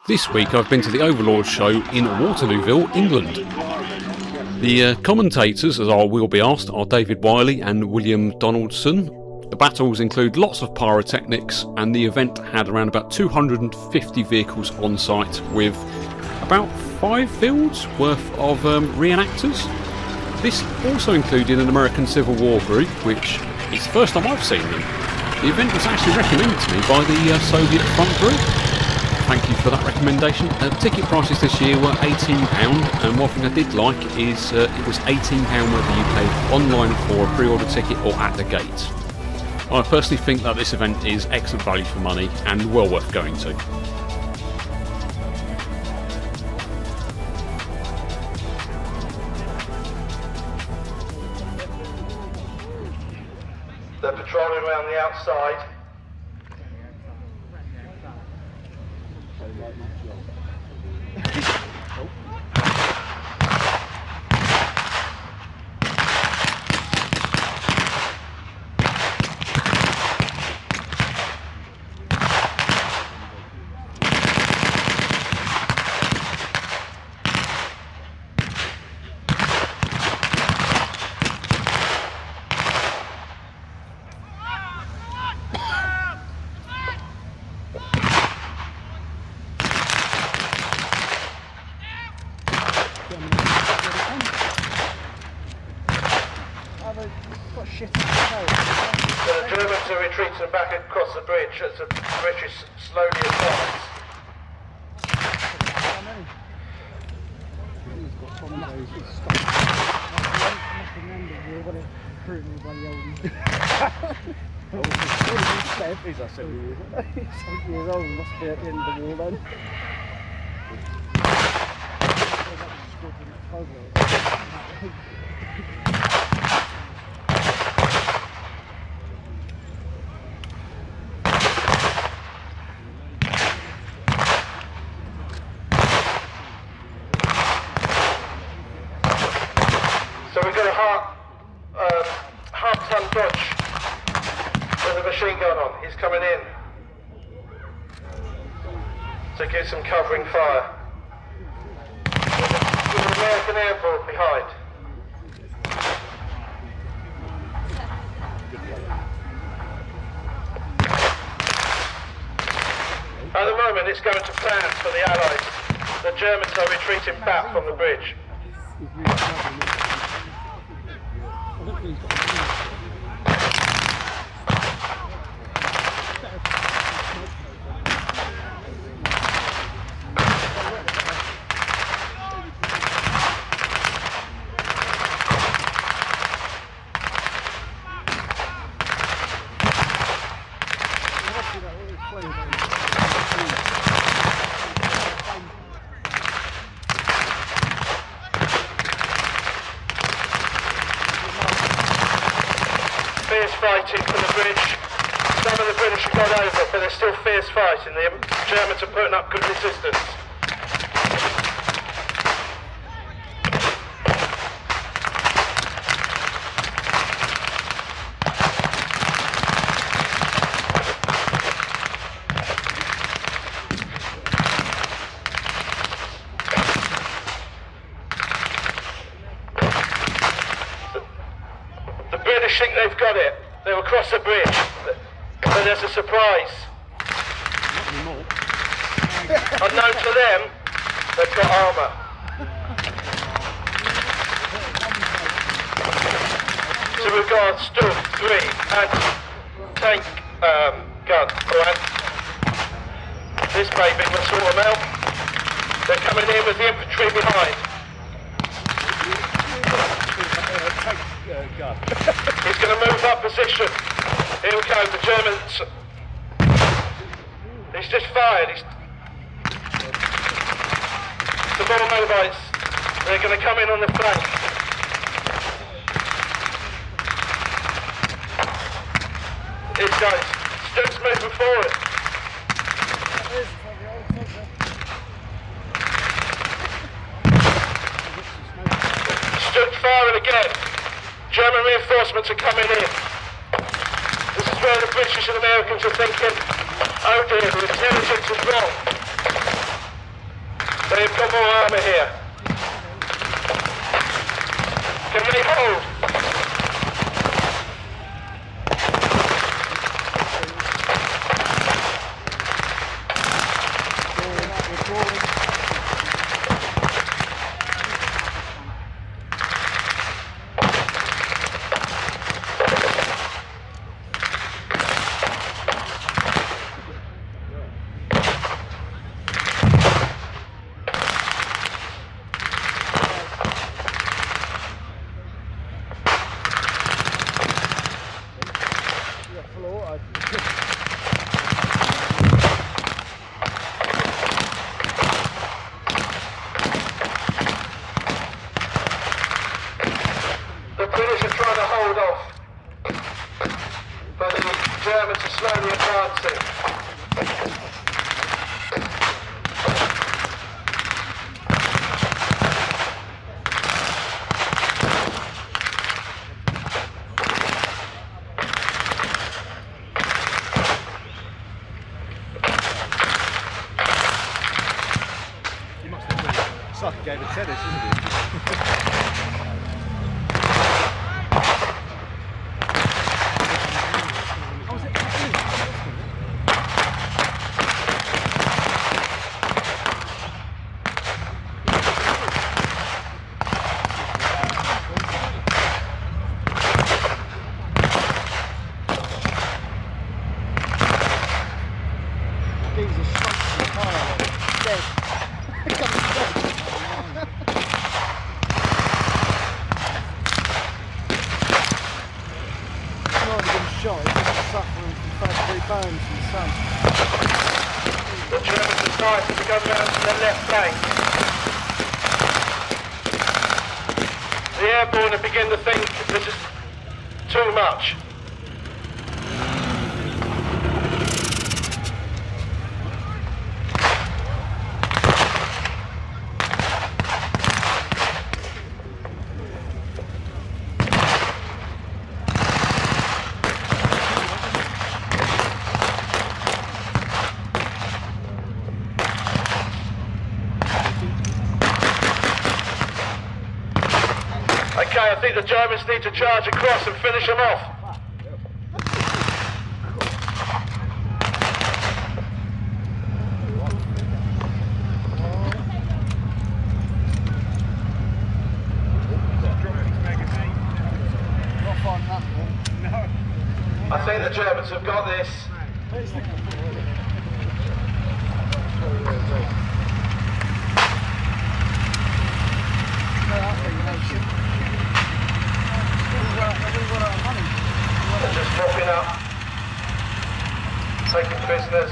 This week I've been to the Overlord Show in Waterlooville, England. The commentators, as I will be asked, are David Wiley and William Donaldson. The battles include lots of pyrotechnics, and the event had around about 250 vehicles on site with about 5 fields worth of re-enactors. This also included an American Civil War group, which is the first time I've seen them. The event was actually recommended to me by the Soviet Front Group. Thank you for that recommendation. Ticket prices this year were £18, and one thing I did like is it was £18 whether you paid online for a pre-order ticket or at the gate. I personally think that this event is excellent value for money and well worth going to. They're patrolling around the outside. The Germans are retreating back across the bridge as the bridge is slowly advanced. He's 7 years old, must be at the end of the war then. So we've got a half-ton Dodge with a machine gun on. He's coming in to give some covering fire. With an American airport behind. At the moment it's going to plan for the Allies. The Germans are retreating back from the bridge. Fierce fighting from the bridge. Some of the British have got over, but there's still fierce fighting. The Germans are putting up good resistance. The British think they've got it. They'll cross the bridge, but there's a surprise. Unknown to them, they've got armour. So we've got Stuff 3 anti-tank gun. Alright. This baby will sort them out. They're coming in with the infantry behind. He's going to move up position. Here we go, the Germans. He's just fired. The more mobiles. They're going to come in on the flank. These guys. Stu's moving forward. Stu's firing again. German reinforcements are coming in. This is where the British and Americans are thinking, oh dear, the intelligence is wrong. more armour here. Can they hold? The British are trying to hold off, but the Germans are slowly advancing. It's like a game of tennis, isn't it? The Germans are starting to go round to the left bank. The airborne are beginning to think this is too much. Okay, I think the Germans need to charge across and finish them off. I think the Germans have got this. They're just dropping up, taking prisoners.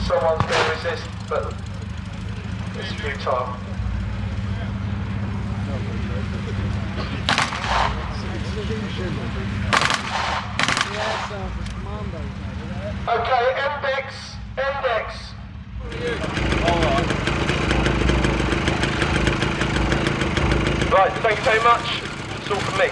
Someone's going to resist, but it's futile. Okay, index. Right, thank you very much. That's all from me.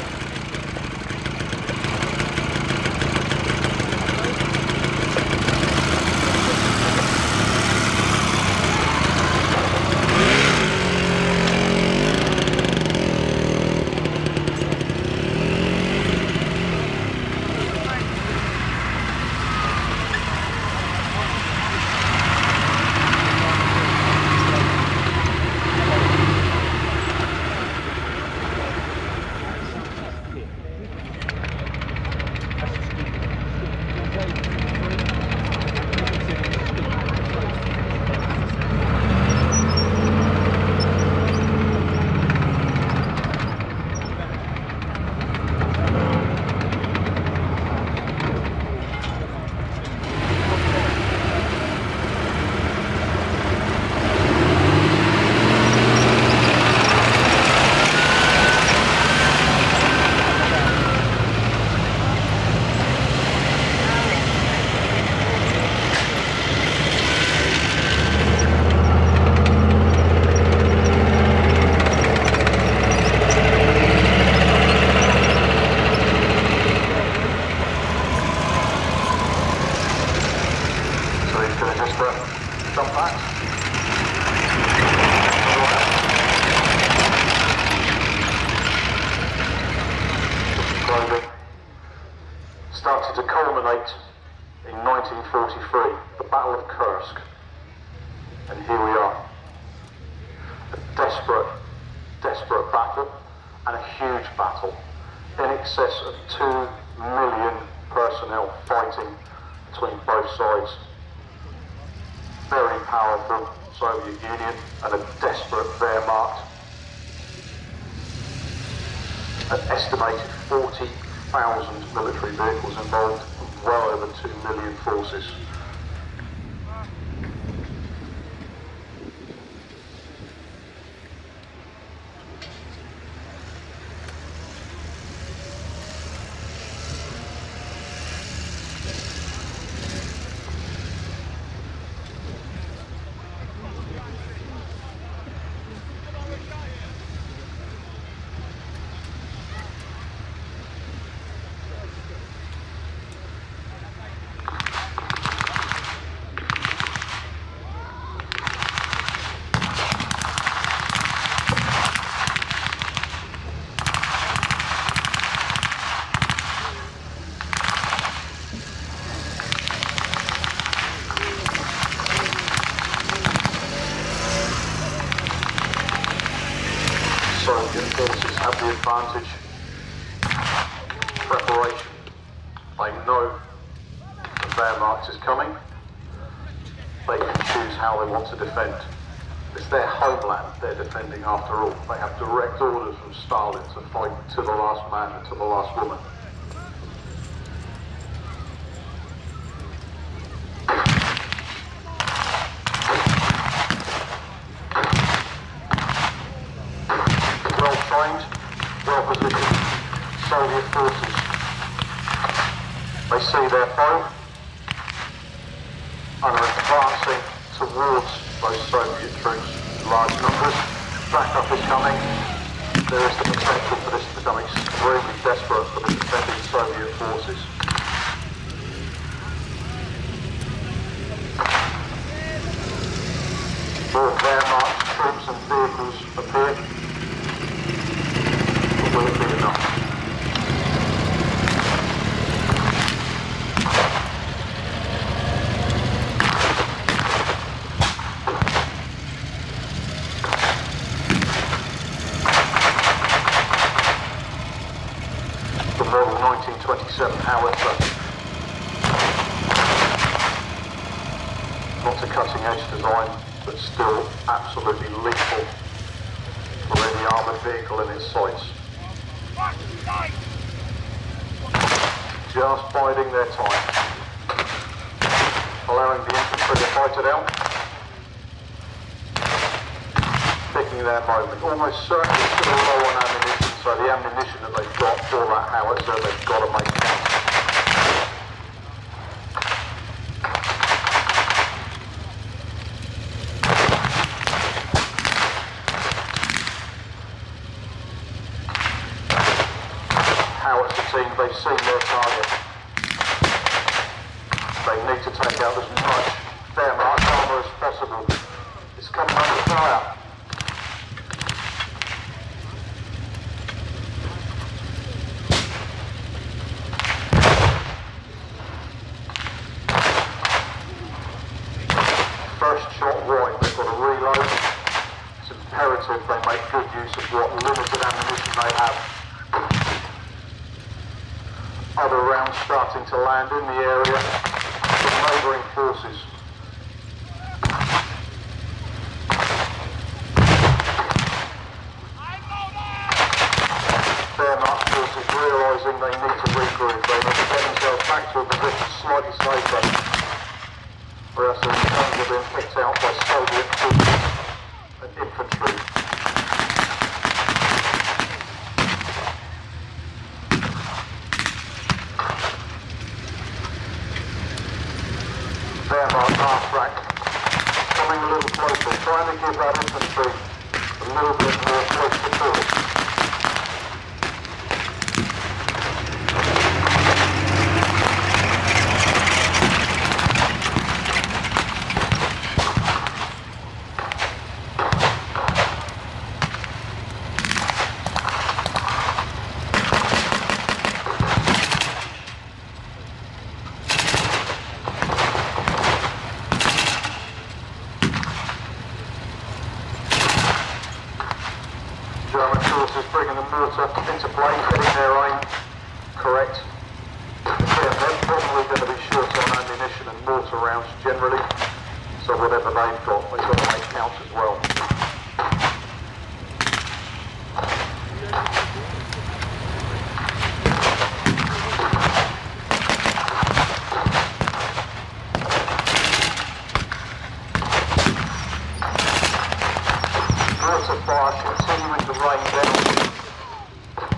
desperate battle, and a huge battle. In excess of 2 million personnel fighting between both sides. Very powerful Soviet Union and a desperate Wehrmacht. An estimated 40,000 military vehicles involved, and well over 2 million forces. Soviet forces have the advantage. Preparation. They know the Wehrmacht is coming. They can choose how they want to defend. It's their homeland they're defending after all. They have direct orders from Stalin to fight to the last man and to the last woman. Well-trained, well-positioned Soviet forces. They see their foe and are advancing towards those Soviet troops in large numbers. Backup is coming. There is the potential for this to become extremely desperate for the defending Soviet forces. More Wehrmacht troops and vehicles appear. But will it be enough? The model 1927 howitzer. Not a cutting-edge design, but still absolutely lethal for any armoured vehicle in its sights. Just biding their time, allowing the infantry to fight it out, picking their moment. Almost certainly still low on ammunition, so the ammunition that they've got for that howitzer, they've got to make count. They've seen their target. They need to take out as much Wehrmacht armour as possible. It's coming under fire. First shot wide, they've got to reload. It's imperative they make good use of what limited ammunition they have. Other rounds starting to land in the area from neighbouring forces. Wehrmacht forces realising they need to regroup. They need to get themselves back to a position slightly safer, or else their returns are being picked out by Soviet troops and infantry. Wehrmacht half-track, coming a little closer, trying to give that infantry a little bit more close support. forces bringing the mortar into play, getting their aim correct. Again, they're probably going to be short on ammunition and mortar rounds generally, so whatever they've got to make count as well. Mortar fire continuing to rain down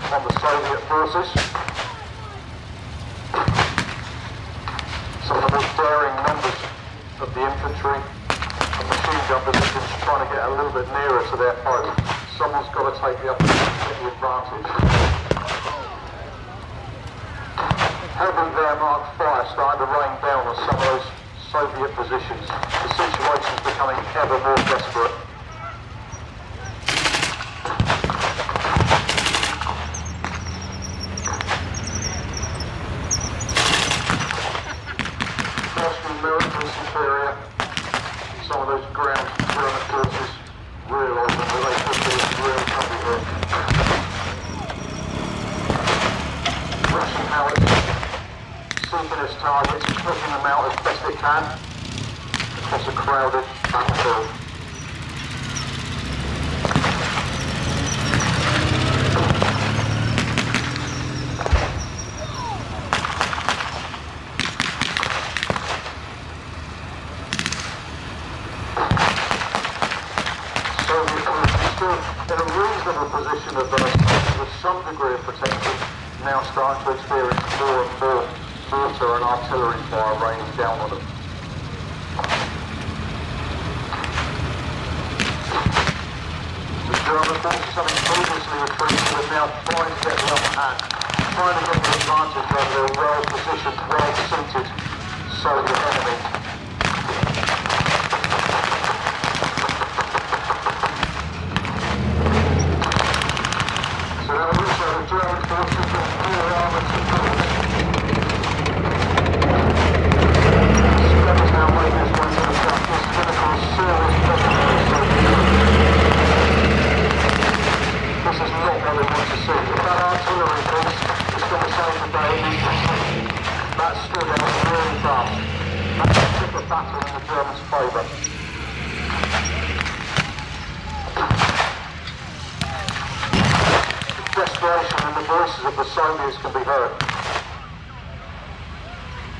on the Soviet forces. Some of the most daring numbers of the infantry and machine gun positions trying to get a little bit nearer to their foe. Someone's got to take the upper hand and get the advantage. Heavy Wehrmacht fire starting to rain down on some of those Soviet positions. The situation's becoming ever more desperate. Military superior, some of those ground German forces realising that they could be in real trouble here. Russian howitzers seeking its targets, pushing them out as best it can across a crowded battlefield. In a reasonable position of with some degree of protection, now starting to experience more and more mortar and artillery fire raining down on them. The German forces, having previously retreated, are now trying to get the upper hand, trying to get the advantage over their well-positioned, well-seated Soviet enemy. So there are also the German forces with full armoured support. Skirmish now making its way to the front. This is going to cause serious problems for the Soviet. This is not what they want to see. If that artillery piece is going to save the day, that stood out really fast. That's a tip of battle in the Germans' favour. Desperation in the voices of the Soviets can be heard.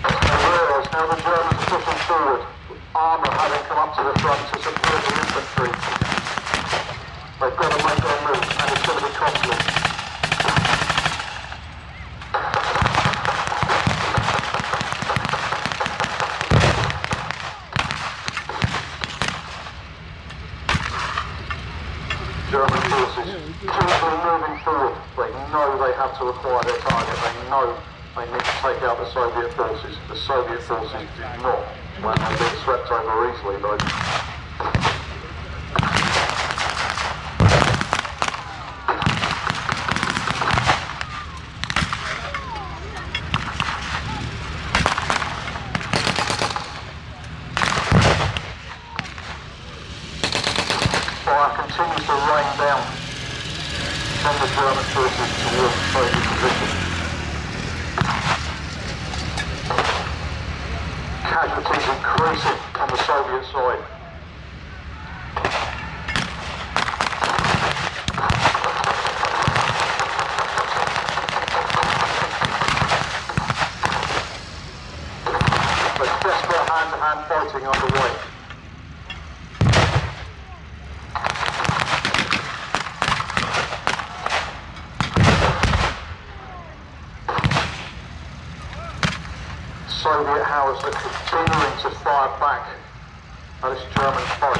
They realise now the Germans are pushing forward, armour having come up to the front to support the infantry. They've got to make their move, and it's going to be costly. German forces keep moving forward. They know they have to acquire their target. They know they need to take out the Soviet forces. The Soviet forces do not plan on being swept over easily, though. Fire continues to rain down from the German forces towards the Soviet position. Casualties increasing on the Soviet side. There's desperate hand-to-hand fighting underway. Soviet howitzers are continuing to fire back at this German foe.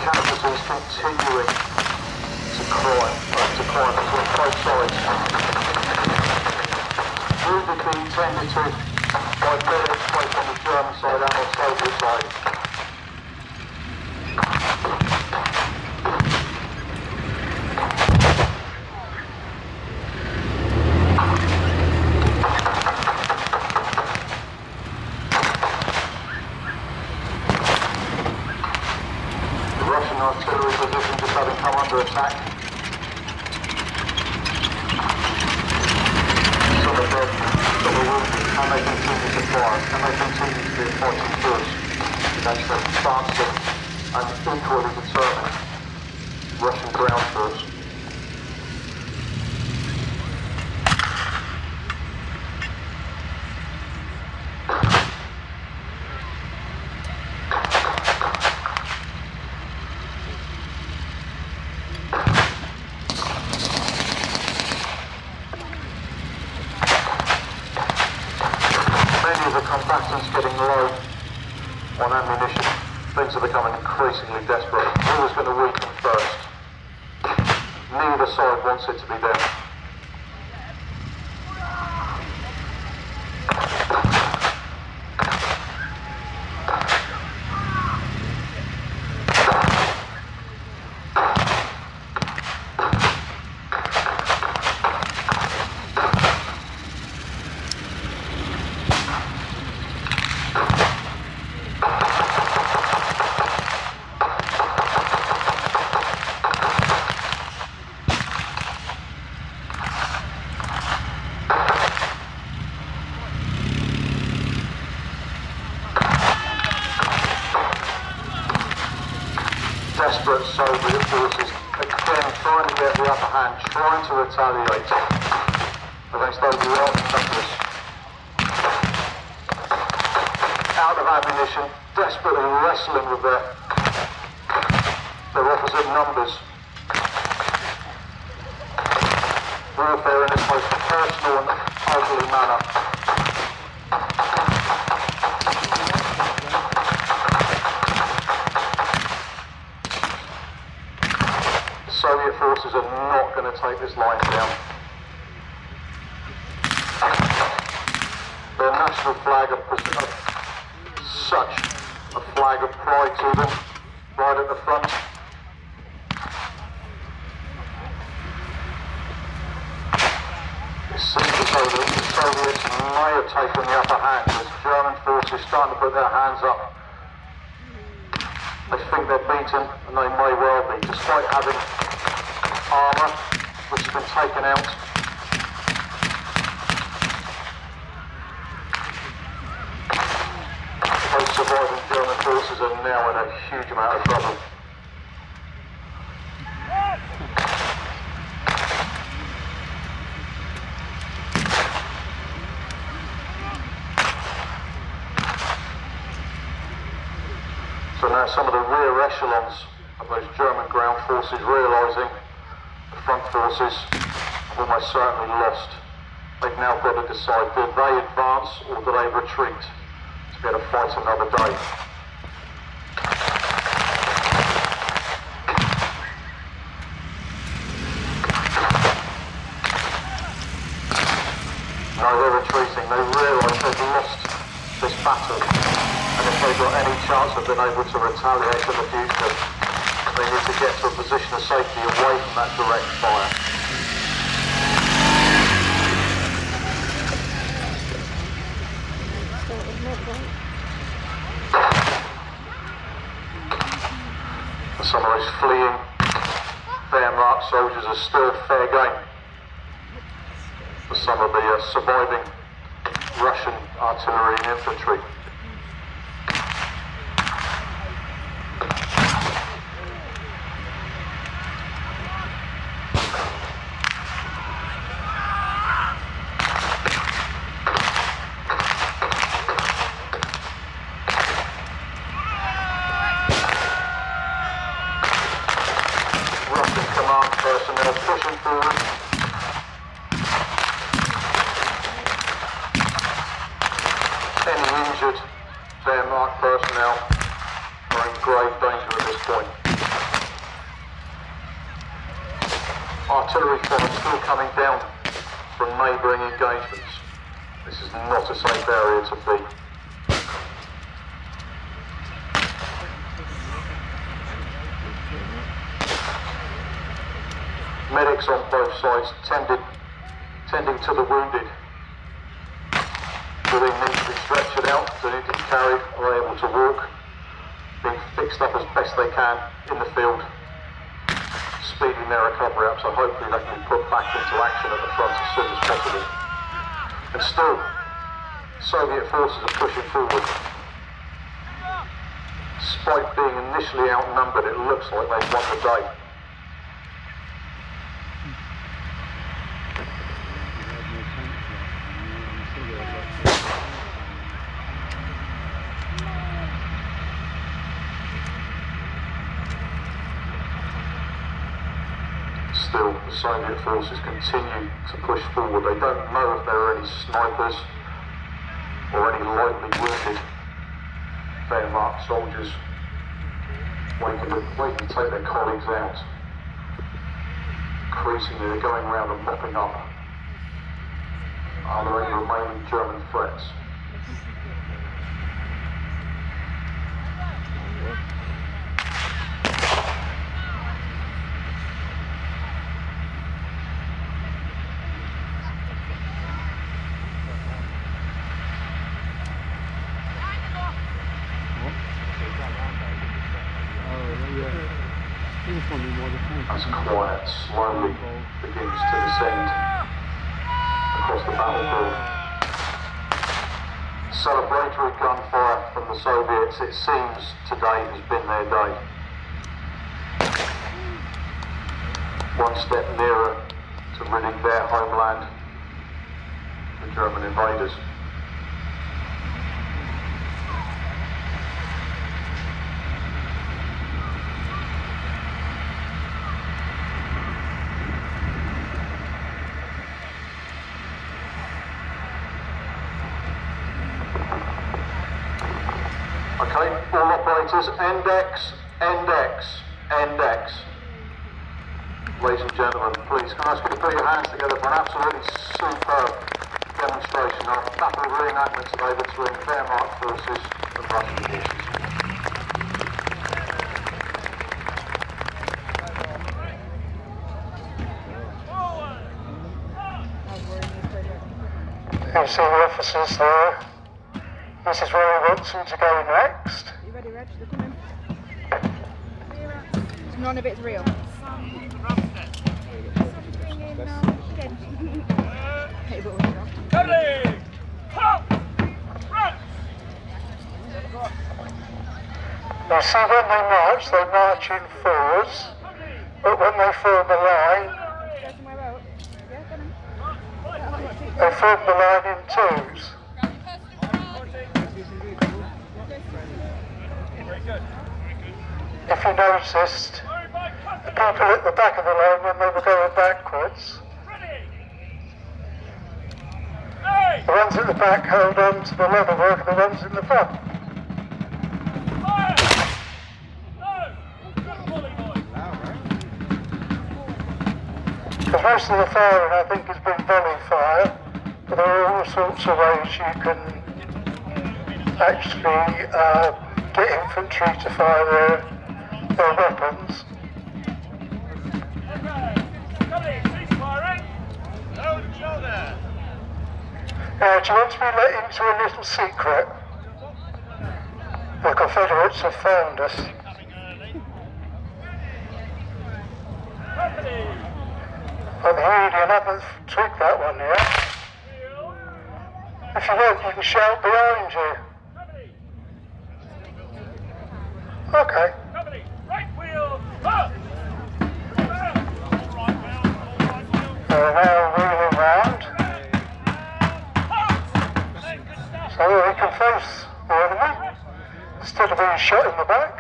Casualties continuing to climb between both sides. Wounded being tended to by medics both on the German side and on the Soviet side. fighting force against an advancing and equally determined Russian ground force. Combatants getting low on ammunition. Things are becoming increasingly desperate. Who was going to weaken first? Neither side wants it to be them. Desperate Soviet forces again trying to get the upper hand, trying to retaliate against those re-enactors. Out of ammunition, desperately wrestling with their opposite numbers. Warfare in its most personal and ugly manner. Soviet forces are not going to take this line down. Their national flag of such a flag of pride to them, right at the front. It seems as though the Soviets may have taken the upper hand as German forces starting to put their hands up. They think they're beaten, and they may well be, despite having armour which has been taken out. Those surviving German forces are now in a huge amount of trouble. So now some of the rear echelons of those German ground forces realising the front forces have almost certainly lost. They've now got to decide, do they advance or do they retreat to be able to fight another day? No, they're retreating. They realise they've lost this battle. And if they've got any chance of being able to retaliate in the future, they need to get to a position of safety away from that direct fire. And some of those fleeing Wehrmacht soldiers are still fair game for some of the surviving Russian artillery and infantry. Personnel pushing forward. Any injured Denmead personnel are in grave danger at this point. Artillery fire still coming down from neighbouring engagements. This is not a safe area to be. Medics on both sides tending to the wounded. Do they need to be stretchered out? Do they need to be carried? Are they able to walk? Being fixed up as best they can in the field, speeding their recovery up, so hopefully they can be put back into action at the front as soon as possible. And still, Soviet forces are pushing forward. Despite being initially outnumbered, it looks like they've won the day. Still, the Soviet forces continue to push forward. They don't know if there are any snipers or any lightly wounded Wehrmacht soldiers waiting to take their colleagues out. Increasingly, they're going around and mopping up. Are there any remaining German threats? As quiet slowly begins to descend across the battlefield. Celebratory gunfire from the Soviets, it seems today has been their day. One step nearer to ridding their homeland, the German invaders. Okay, all operators, index, index, index. Ladies and gentlemen, please, can I ask you to put your hands together for an absolutely superb demonstration of battle reenactment today between Wehrmacht forces and Russian forces. You see the officers there. This is where he wants them to go next. You ready, Reg? They're coming. None of it's real. Now see, when they march in fours, but when they form a line, they form the line in twos. If you noticed, the people at the back of the line, when they were going backwards, the ones at the back held on to the leather work and the ones in the front. Because most of the firing, I think, has been volley fire, but there are all sorts of ways you can actually get infantry to fire their weapons. Now, do you want to be let into a little secret? The Confederates have found us. But the Union haven't twigged that one yet. If you want, you can shout behind you. Okay. They're now wheeling round. So they can face the enemy instead of being shot in the back.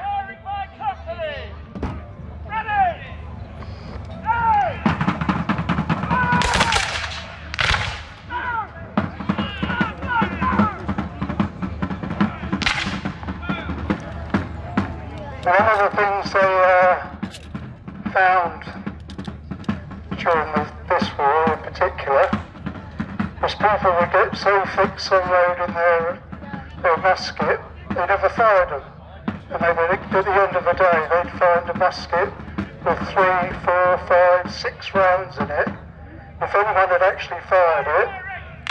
One of the things they found during this war in particular was people would get so fixed on loading their musket, they never fired them. And they would, at the end of the day, they'd find a musket with 3, 4, 5, 6 rounds in it. If anyone had actually fired it,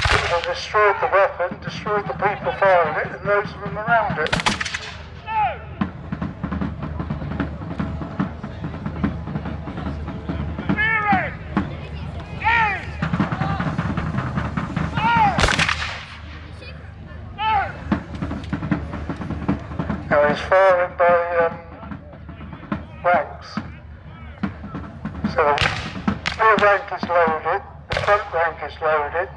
it would have destroyed the weapon, destroyed the people firing it, and those of them around it. Now he's firing by is loaded, the front rank is loaded,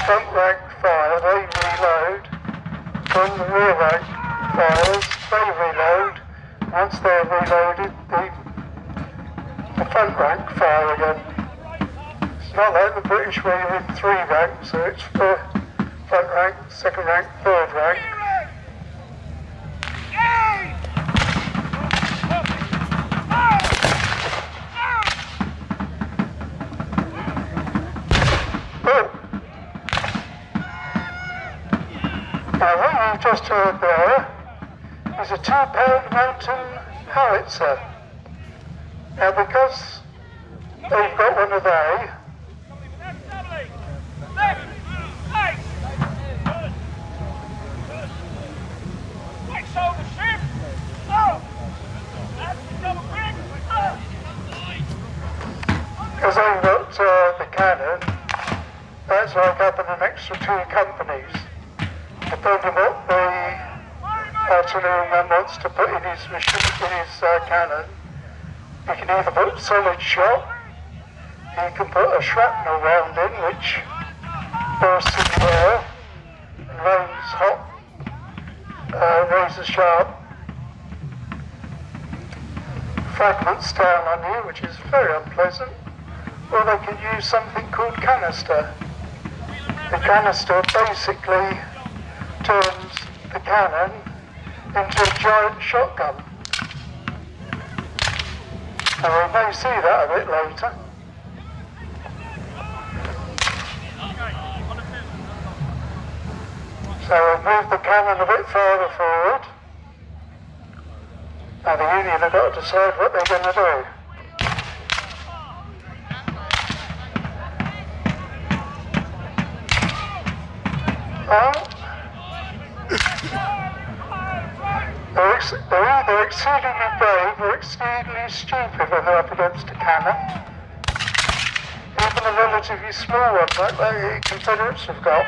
front rank fire, they reload, then the rear rank fires, they reload. Once they're reloaded, the front rank fire again. It's not like the British where you're in 3 ranks, so it's for front rank, second rank, third rank. Now what you've just heard there is a 2-pound mountain howitzer. Now because they've got one of they, because they've got the cannon, that's like having an extra 2 companies. Depending what the artilleryman wants to put in his machine, in his cannon, he can either put solid shot, he can put a shrapnel round in which bursts in the air and rains hot, razor sharp fragments down on you, which is very unpleasant, or they can use something called canister. The canister basically turns the cannon into a giant shotgun. And we may see that a bit later. So we've moved the cannon a bit further forward. Now the Union have got to decide what they're going to do. Well, they're either exceedingly brave or exceedingly stupid when they're up against a cannon. Even the relatively small ones like the Confederates have got.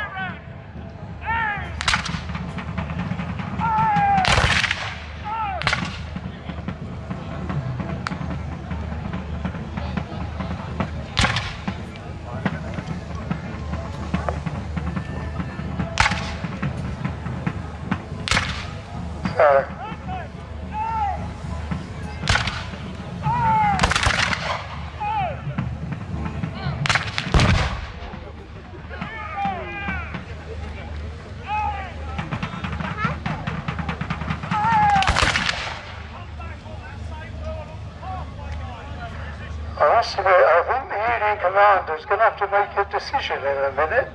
I think the Union commander is going to have to make a decision in a minute,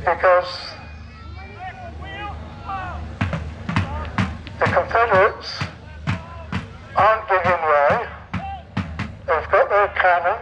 because the Confederates aren't giving way. They've got their cannon.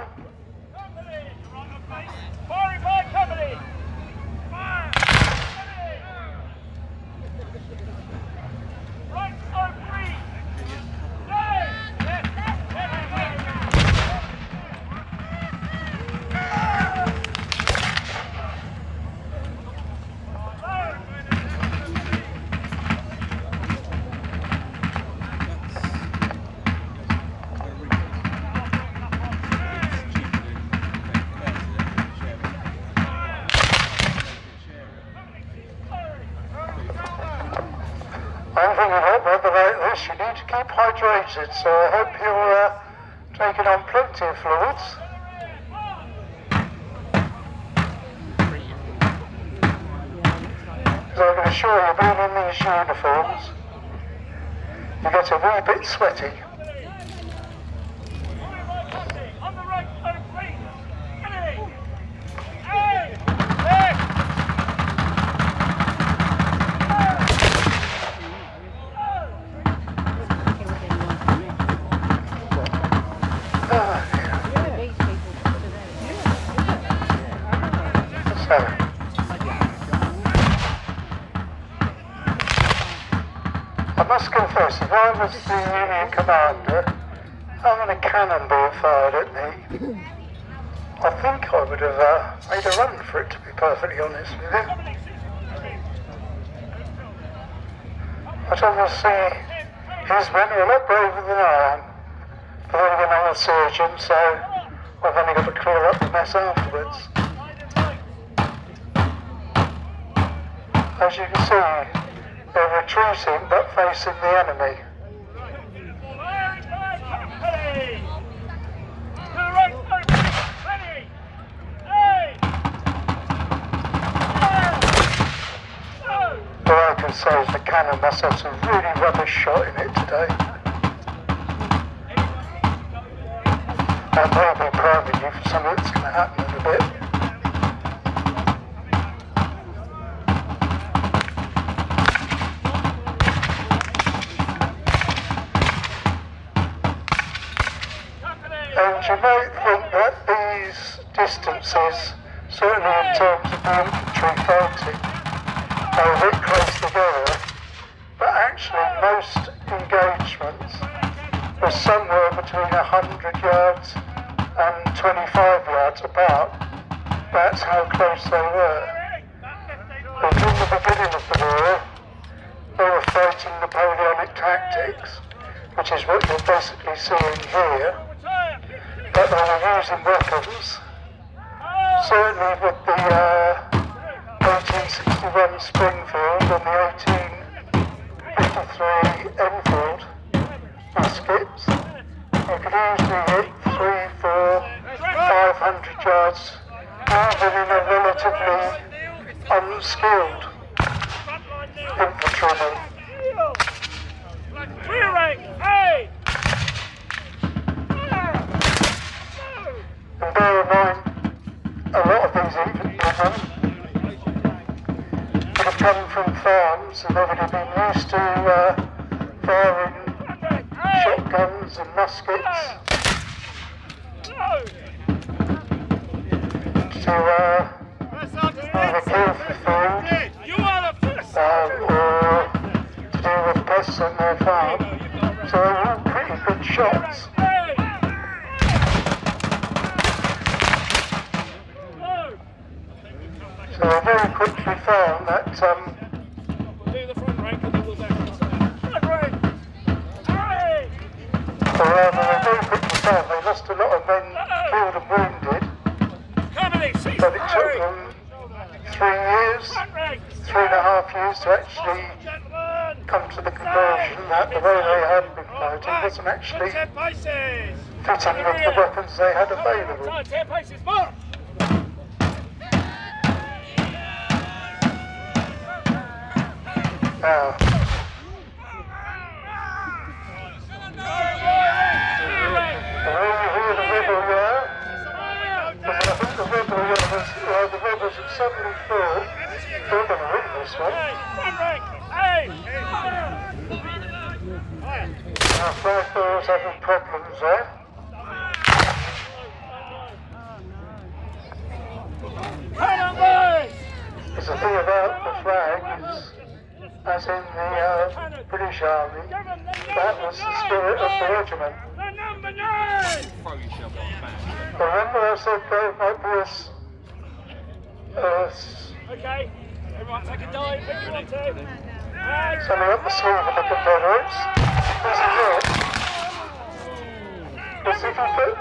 One thing I hope weather like this, you need to keep hydrated, so I hope you're taking on plenty of fluids. Because I can assure you, being in these uniforms, you get a wee bit sweaty. I must confess, if I was the Union commander having a cannon being fired at me, I think I would have made a run for it, to be perfectly honest with you. But obviously, his men are a lot braver than I am. But then again, I'm a surgeon, so I've only got to clear up the mess afterwards. As you can see, they're retreating but facing the enemy. All I can say is the cannon must have some really rubbish shot in it today. And they'll be priming you for something that's going to happen in a bit. And you might think that these distances, certainly in terms of the infantry fighting, are a bit close together, but actually most engagements were somewhere between 100 yards and 25 yards apart. That's how close they were. But in the beginning of the war, they were fighting Napoleonic tactics, which is what you're basically seeing here, but they were using weapons. Certainly with the 1861 Springfield and the 1853 Enfield muskets, you could easily hit 300, 400, 500 yards, even in a relatively unskilled infantryman. And bear in mind, a lot of these infantrymen have come from farms and already been used to firing shotguns and muskets to either kill for food or to deal with pests on their farm. So they're all pretty good shots. So I very quickly found that they very quickly found they lost a lot of men killed and wounded, but it took them 3 years, 3.5 years to actually come to the conclusion that the way they had been fighting wasn't actually fitting with the weapons they had available. Now, when you hear the rebel yell, because I think the rebel yell was the rebels had suddenly thought they're going to win this one. Our flag bearers having problems there. There's the thing about the flag is, as in the British Army, that was the spirit of the regiment. Remember I said there might be okay, everyone take a dive if you want to. something up the sleeve of the Confederates. This is it. Let's see if you put...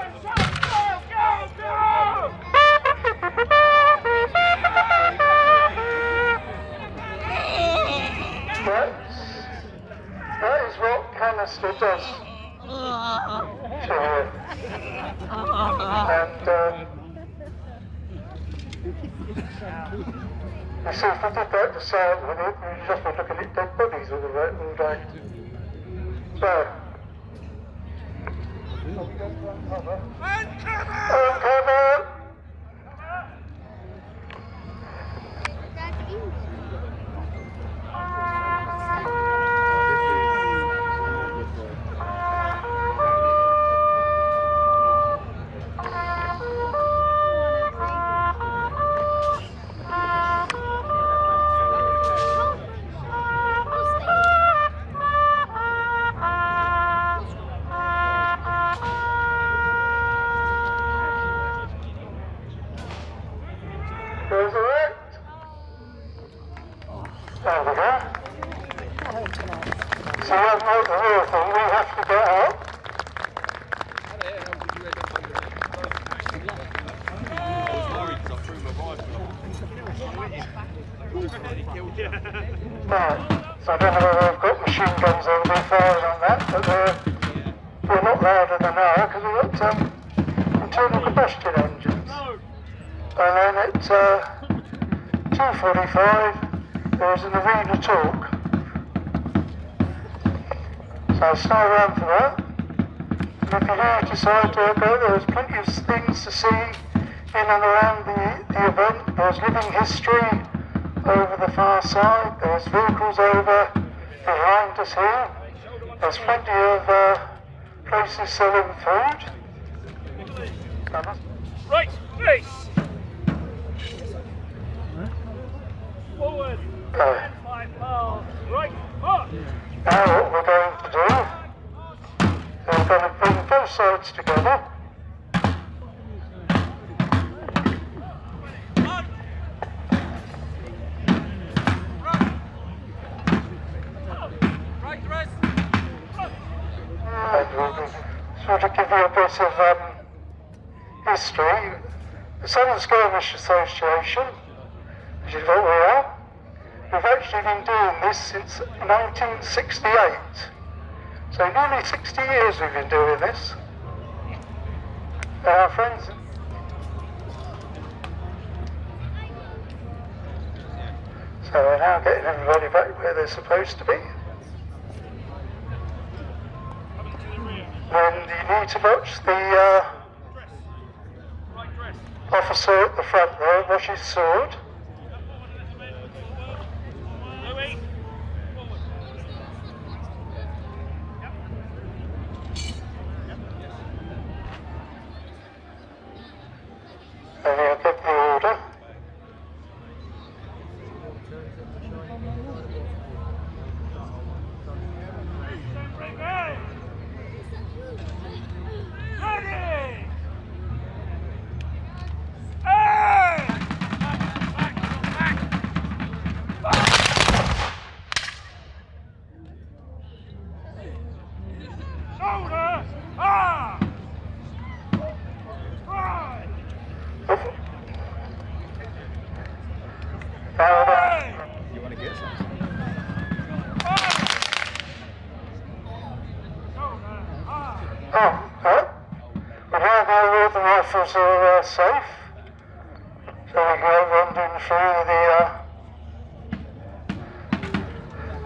That is what canister does to you. And you see, if we did that to sail with it, we'd just be looking at dead bodies all day. So, uncover! Resurrect! There we go. So that's not the real thing, we have to get out. Right, so I don't know whether I've got machine guns that will be firing on that, but they're a lot louder than now because we've got internal combustion engines. And then at 2:45 there's an arena talk. So stay around for that. And if you do decide to go, there's plenty of things to see in and around the event. There's living history over the far side. There's vehicles over behind us here. There's plenty of places selling food. Right, face! Forward! Okay. 5 miles. Right, march! Now what we're going to do is we're going to bring both sides together. And we'll sort of give you a bit of history. The Southern Skirmish Association, which is what we are, we've actually been doing this since 1968. So nearly 60 years we've been doing this. Our friends. So we're now getting everybody back where they're supposed to be. And you need to watch the officer at the front there, watch his sword. And he'll give the order. You want to get some? But now all the rifles are safe. So we go wandering through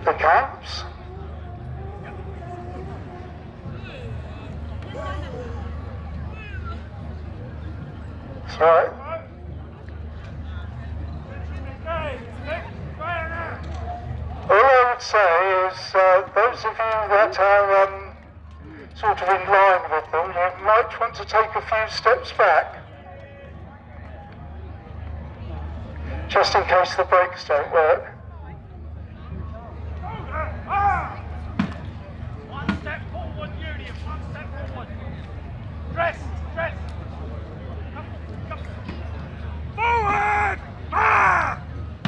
the camps. That's right. All I would say is those of you that are sort of in line with them, you might want to take a few steps back. Just in case the brakes don't work. One step forward, Union. One step forward. Dress, dress. Come. Forward!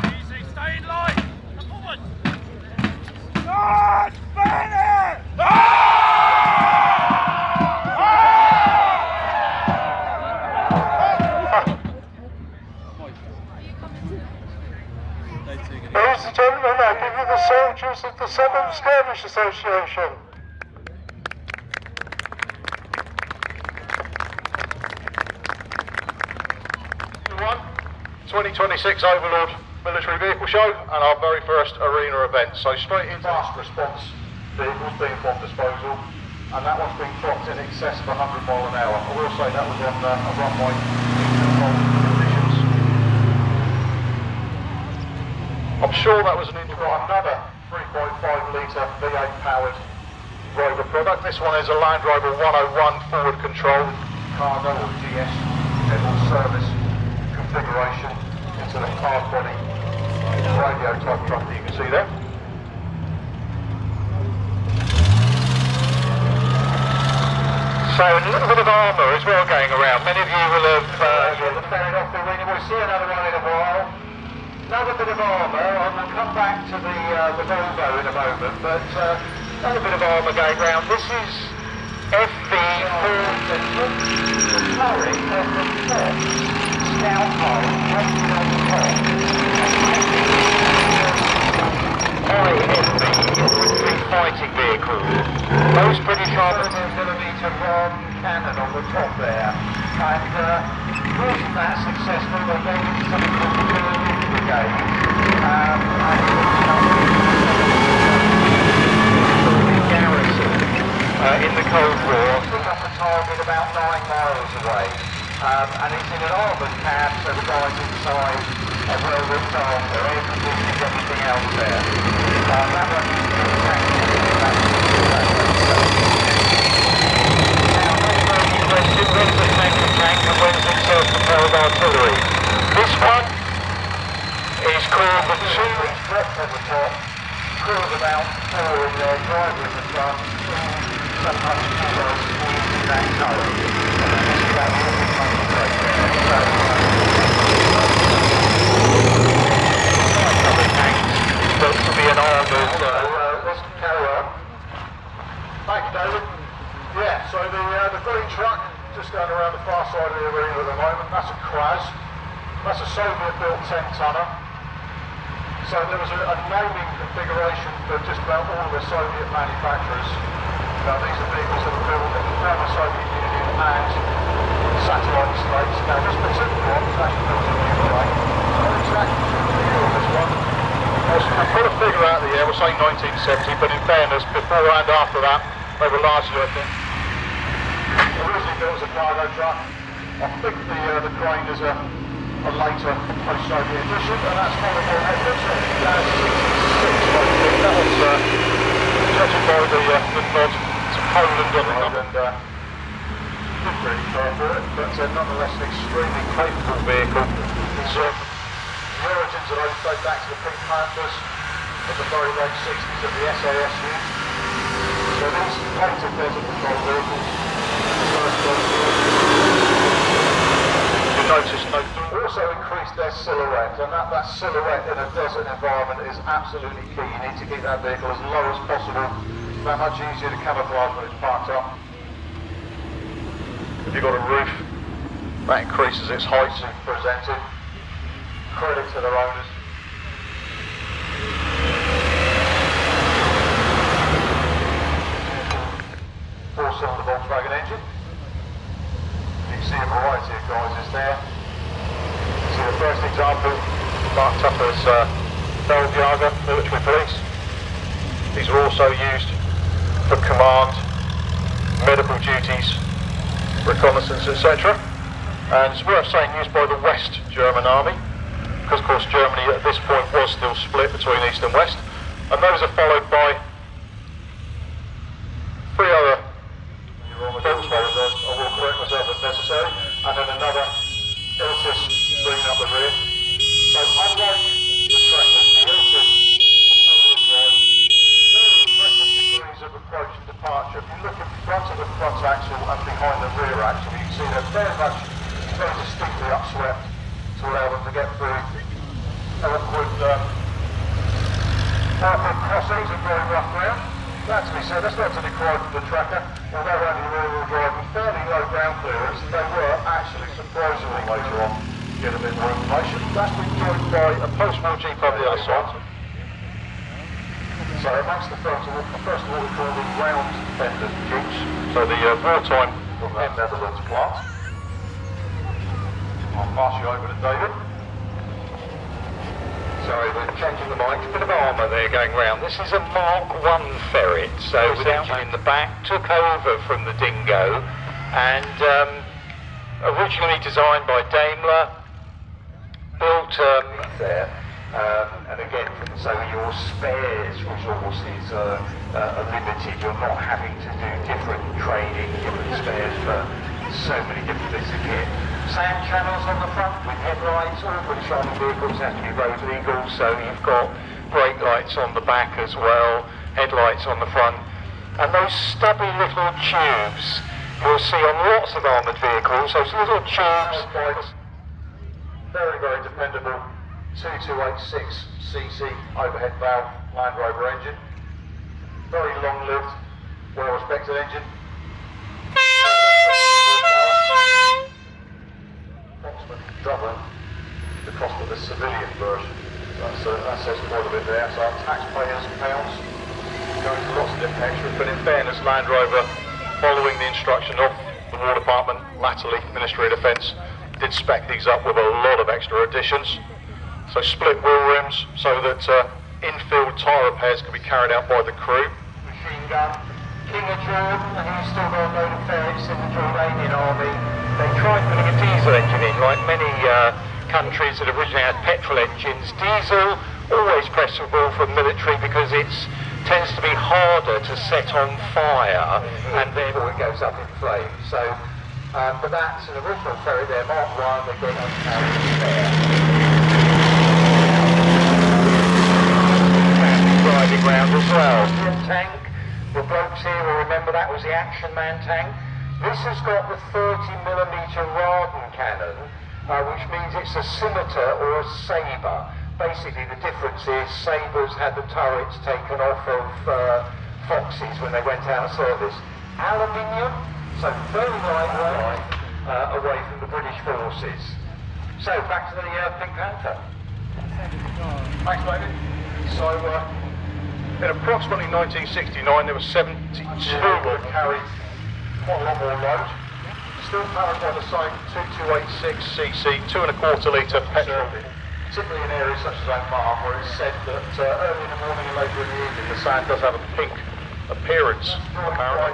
Easy, stay in line. Come forward. Charge! Bayonet! Ladies and gentlemen, I give you the soldiers of the Southern Skirmish Association. 2026 Overlord Military Vehicle Show and our very first arena event. So straight into fast response vehicles being from disposal, and that one's being clocked in excess of 100 mile an hour. I will say that was on a runway in controlled conditions. I'm sure that was an another 3.5 litre V8 powered Rover product. This one is a Land Rover 101 forward control cargo or GS general service configuration into the hard body radio type truck that you can see there. So a little bit of armour as well going around. Many of you will have fair enough the arena. We'll see another one in a while. Another bit of armour. I will come back to the Volvo in a moment, but another bit of armour going around. This is FV4 the turret of the top scout hole just on the top. fighting vehicles. Most British armored... There's going to be to Ron Cannon on the top there. And wasn't that successful, they gave it to something called the Berlin Brigade. Garrison in the Cold War. Took up a target about 9 miles away. And it's in an armoured cab, so the guys inside are well looked after. Air conditioning, everything else there. That won't be Now, next question, when's the tank and when's the self-propelled artillery? This one is called the two dropped on the top, crew of about 4 in there, driver in the front, some much guys squeezing that colour. This is about the only concentrate there. Other tanks, but to be an armoured... let's carry on. Thank you, David. Yeah, so the green truck, just going around the far side of the arena at the moment, that's a Kraz. That's a Soviet-built 10-tonner. So there was a naming configuration for just about all the Soviet manufacturers. Now these are vehicles that were built in the former Soviet Union and satellite states. Now this particular one was actually built in Ukraine. So it's actually the year on this one. We'll put a figure out of the year, we'll say 1970, but in fairness, before and after that, they were largely, I think, originally built as a cargo truck. I think the crane is a later post-Soviet edition, and that's one of the evidence of 66, I think. That was judging by the nod to Poland on the number. Didn't really care for it, but nonetheless an extremely capable vehicle. The origins of those go back to the Pink Panthers of the very late 60s of the SAS unit. So these later desert patrol vehicles, you notice no door. Also increased their silhouette, and that silhouette in a desert environment is absolutely key. You need to keep that vehicle as low as possible. That much easier to camouflage when it's parked up. If you've got a roof, that increases its height as presented. Credit to their owners. Four-cylinder Volkswagen engine. You can see a variety of guises there. See the first example marked up as Feldjäger, military police. These are also used for command, medical duties, reconnaissance, etc. And it's worth saying used by the West German Army, because of course Germany at this point was still split between East and West, and those are followed by 3 other Volkswagens, I will correct myself if necessary, and then another Iltis bringing up the rear. So unlike the Trackers, the Iltis was four-wheel drive, very impressive degrees of approach and departure. If you look in front of the front axle and behind the rear axle, you can see they're very distinctly upswept to allow them to get through awkward crossings and very rough ground. That to be said, that's not to decry the Tracker, although only rear-wheel drive and fairly low ground clearance, they were actually surprisingly later on get a bit more information. That's been joined by a post-war Jeep on the other side. So amongst the first of all we call the round fender Jeeps, so the wartime from the Netherlands plant. I'll pass you over to David. Sorry, we're changing the mic. A bit of armour there going round. This is a Mark I ferret, so with engine in the back, took over from the Dingo, and originally designed by Daimler, built there, and again, so your spares resources are limited. You're not having to do different training, different spares for so many different bits of kit. Sand channels on the front with headlights. All British Army vehicles have to be road legal, so you've got brake lights on the back as well, headlights on the front, and those stubby little tubes you'll see on lots of armoured vehicles, those little tubes. Very, very dependable 2286cc overhead valve Land Rover engine. Very long-lived, well-respected engine. Approximately double the cost of the civilian version. That says quite a bit there. So our taxpayers' pounds, going to lots of different extras, but in fairness, Land Rover, following the instruction of the War Department, latterly Ministry of Defence, did spec these up with a lot of extra additions. So split wheel rims so that infield tyre repairs can be carried out by the crew. Machine gun. King of Jordan, who's still got a load of ferrets in the Jordanian army. They tried putting a diesel engine in, like many countries that originally had petrol engines. Diesel, always preferable for military because it tends to be harder to set on fire and then it goes up in flames. So, but that's an original ferret there, Mark 1, they get uncarried spare. Driving round as well. Tank, the blokes here will remember that was the Action Man tank. This has got the 30mm Raden cannon, which means it's a scimitar or a sabre. Basically the difference is sabres had the turrets taken off of Foxes when they went out of service. Aluminium, so very lightweight, away from the British forces. So back to the Pink Panther. Thanks, David. So, in approximately 1969, there were 72 that carried quite a lot more load. Still powered by the same 2286cc, 2.25 litre petrol, particularly in areas such as Oman, where it's said that early in the morning and later in the evening, the sand does have a pink appearance, apparently.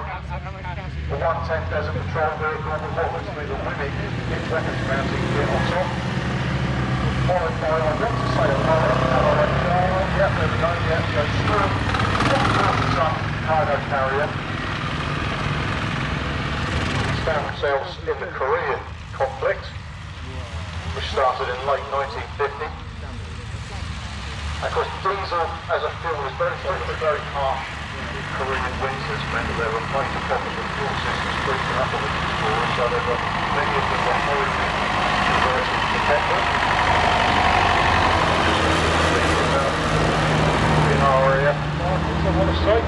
The 110 Desert Patrol vehicle with what looks to be the Wimmick weapons mounting kit on top. Followed by, I want to say, a lower, yep, there we go, yep, goes through, 140-ton cargo carrier. It's found themselves in the Korean conflict, which started in late 1950. Of course, diesel as a fuel is very different, very harsh. Korean winters meant that there were major problems with fuel systems creeping up on the destroyers, so there were many of them were horribly converted to petrol. In our area, I want to say.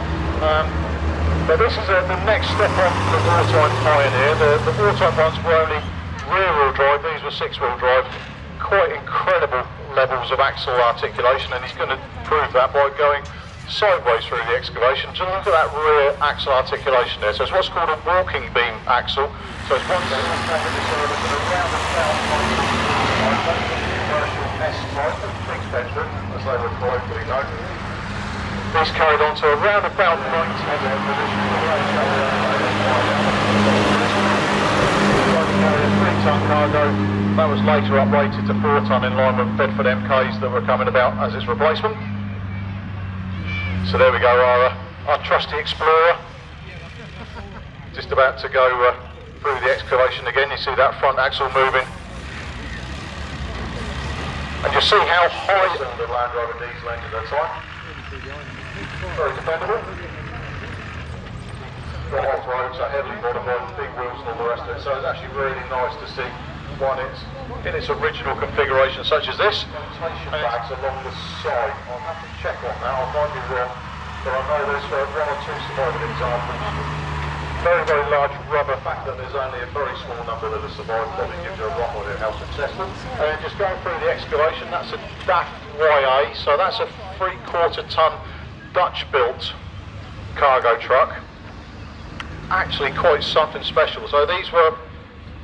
But this is the next step on the wartime Pioneer. The wartime ones were only rear-wheel drive, these were six-wheel drive. Quite incredible levels of axle articulation, and he's going to prove that by going sideways through the excavation. Just look at that rear axle articulation there. So it's what's called a walking beam axle. So it's one thing that's come into service and around about commercial S-type, big bedroom, as they were colloquially known. This carried on to around about 90 3-ton cargo. That was later uprated to 4-ton in line with Bedford MKs that were coming about as its replacement. So there we go, our trusty Explorer. Just about to go through the excavation again. You see that front axle moving. And you see how high the Land Rover diesel engine at the time. Very dependable. The off-roads are heavily modified, big wheels and all the rest of it. So it's actually really nice to see one in its original configuration, such as this. Rotation bags along the side. I'll have to check on that. I might be wrong, but I know there's one or two surviving examples. Very, very large rubber. The fact that there's only a very small number that have survived probably gives you a rock idea how successful. And then just going through the excavation, that's a DAF YA, so that's a 3/4-ton Dutch-built cargo truck. Actually quite something special. So these were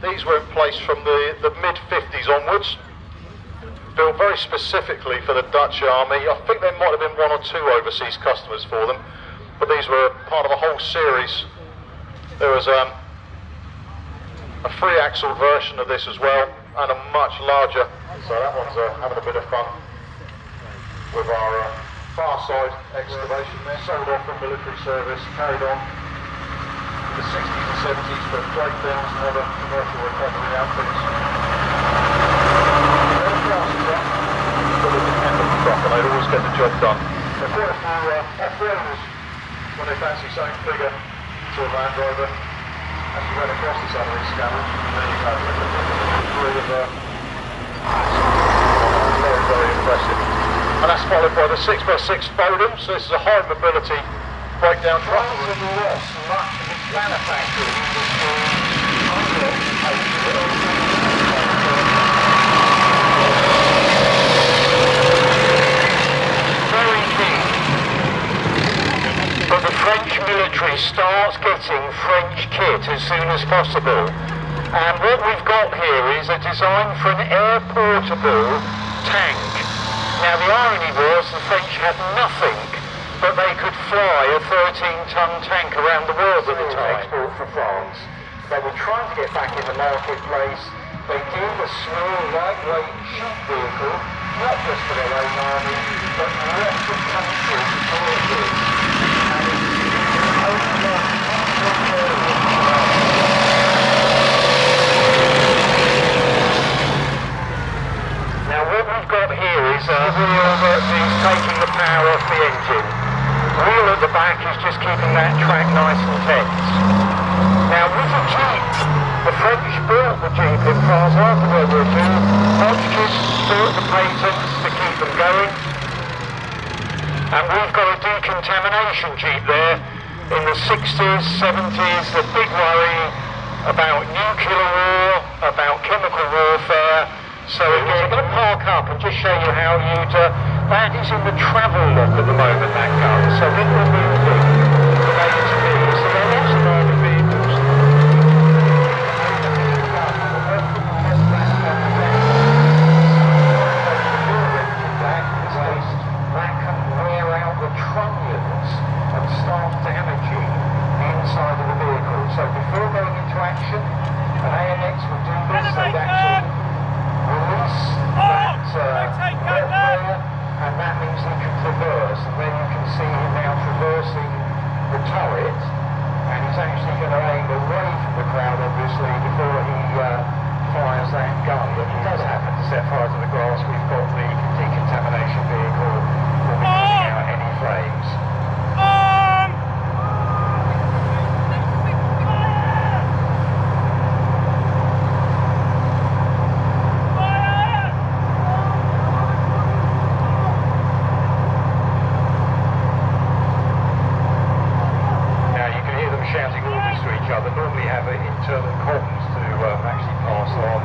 in place from the mid-50s onwards. Built very specifically for the Dutch army. I think there might have been one or two overseas customers for them, but these were part of a whole series. There was a 3-axle version of this as well, and a much larger. So that one's having a bit of fun with our far side excavation there. Sold off from military service, carried on in the 60s and 70s for breakdowns and other commercial recovery outfits. But a dependent truck, and they'd always get the job done. They're quite a few off-roaders when they fancy something bigger to a Land Rover. As you went across to some of these scabbers, there you go. Very, very impressive. And that's followed by the 6x6 Bodum, so this is a high mobility breakdown truck. Much of its manufacturing getting French kit as soon as possible. And what we've got here is a design for an air-portable tank. Now the irony was the French had nothing, but they could fly a 13-ton tank around the world at the time. Export for France. They were trying to get back in the marketplace. They did a small, lightweight, cheap vehicle, not just for their own army, but lots of countries support this. And it's only now what we've got here is a wheel that is taking the power off the engine. The wheel at the back is just keeping that track nice and tense. Now with the Jeep, the French built the Jeep in France after World War II. Hotchkiss bought the patents to keep them going. And we've got a decontamination Jeep there in the 60s, 70s, the big worry about nuclear war, about chemical warfare. So again, I'm going to park up and just show you how you'd, that is in the travel lock at the moment, that gun. So when we're moving from A to B, so there are lots of other vehicles. That can wear out the trunnions and start damaging the inside of the vehicle. So before going into action, an ANX would do this, they'd actually release that there, and that means he can traverse, and then you can see him now traversing the turret, and he's actually going to aim away from the crowd, obviously, before he fires that gun. But he does happen to set fire to the grass. We've got the decontamination vehicle will be putting out any flames. Shouting orders to each other, normally have internal comms to actually pass on.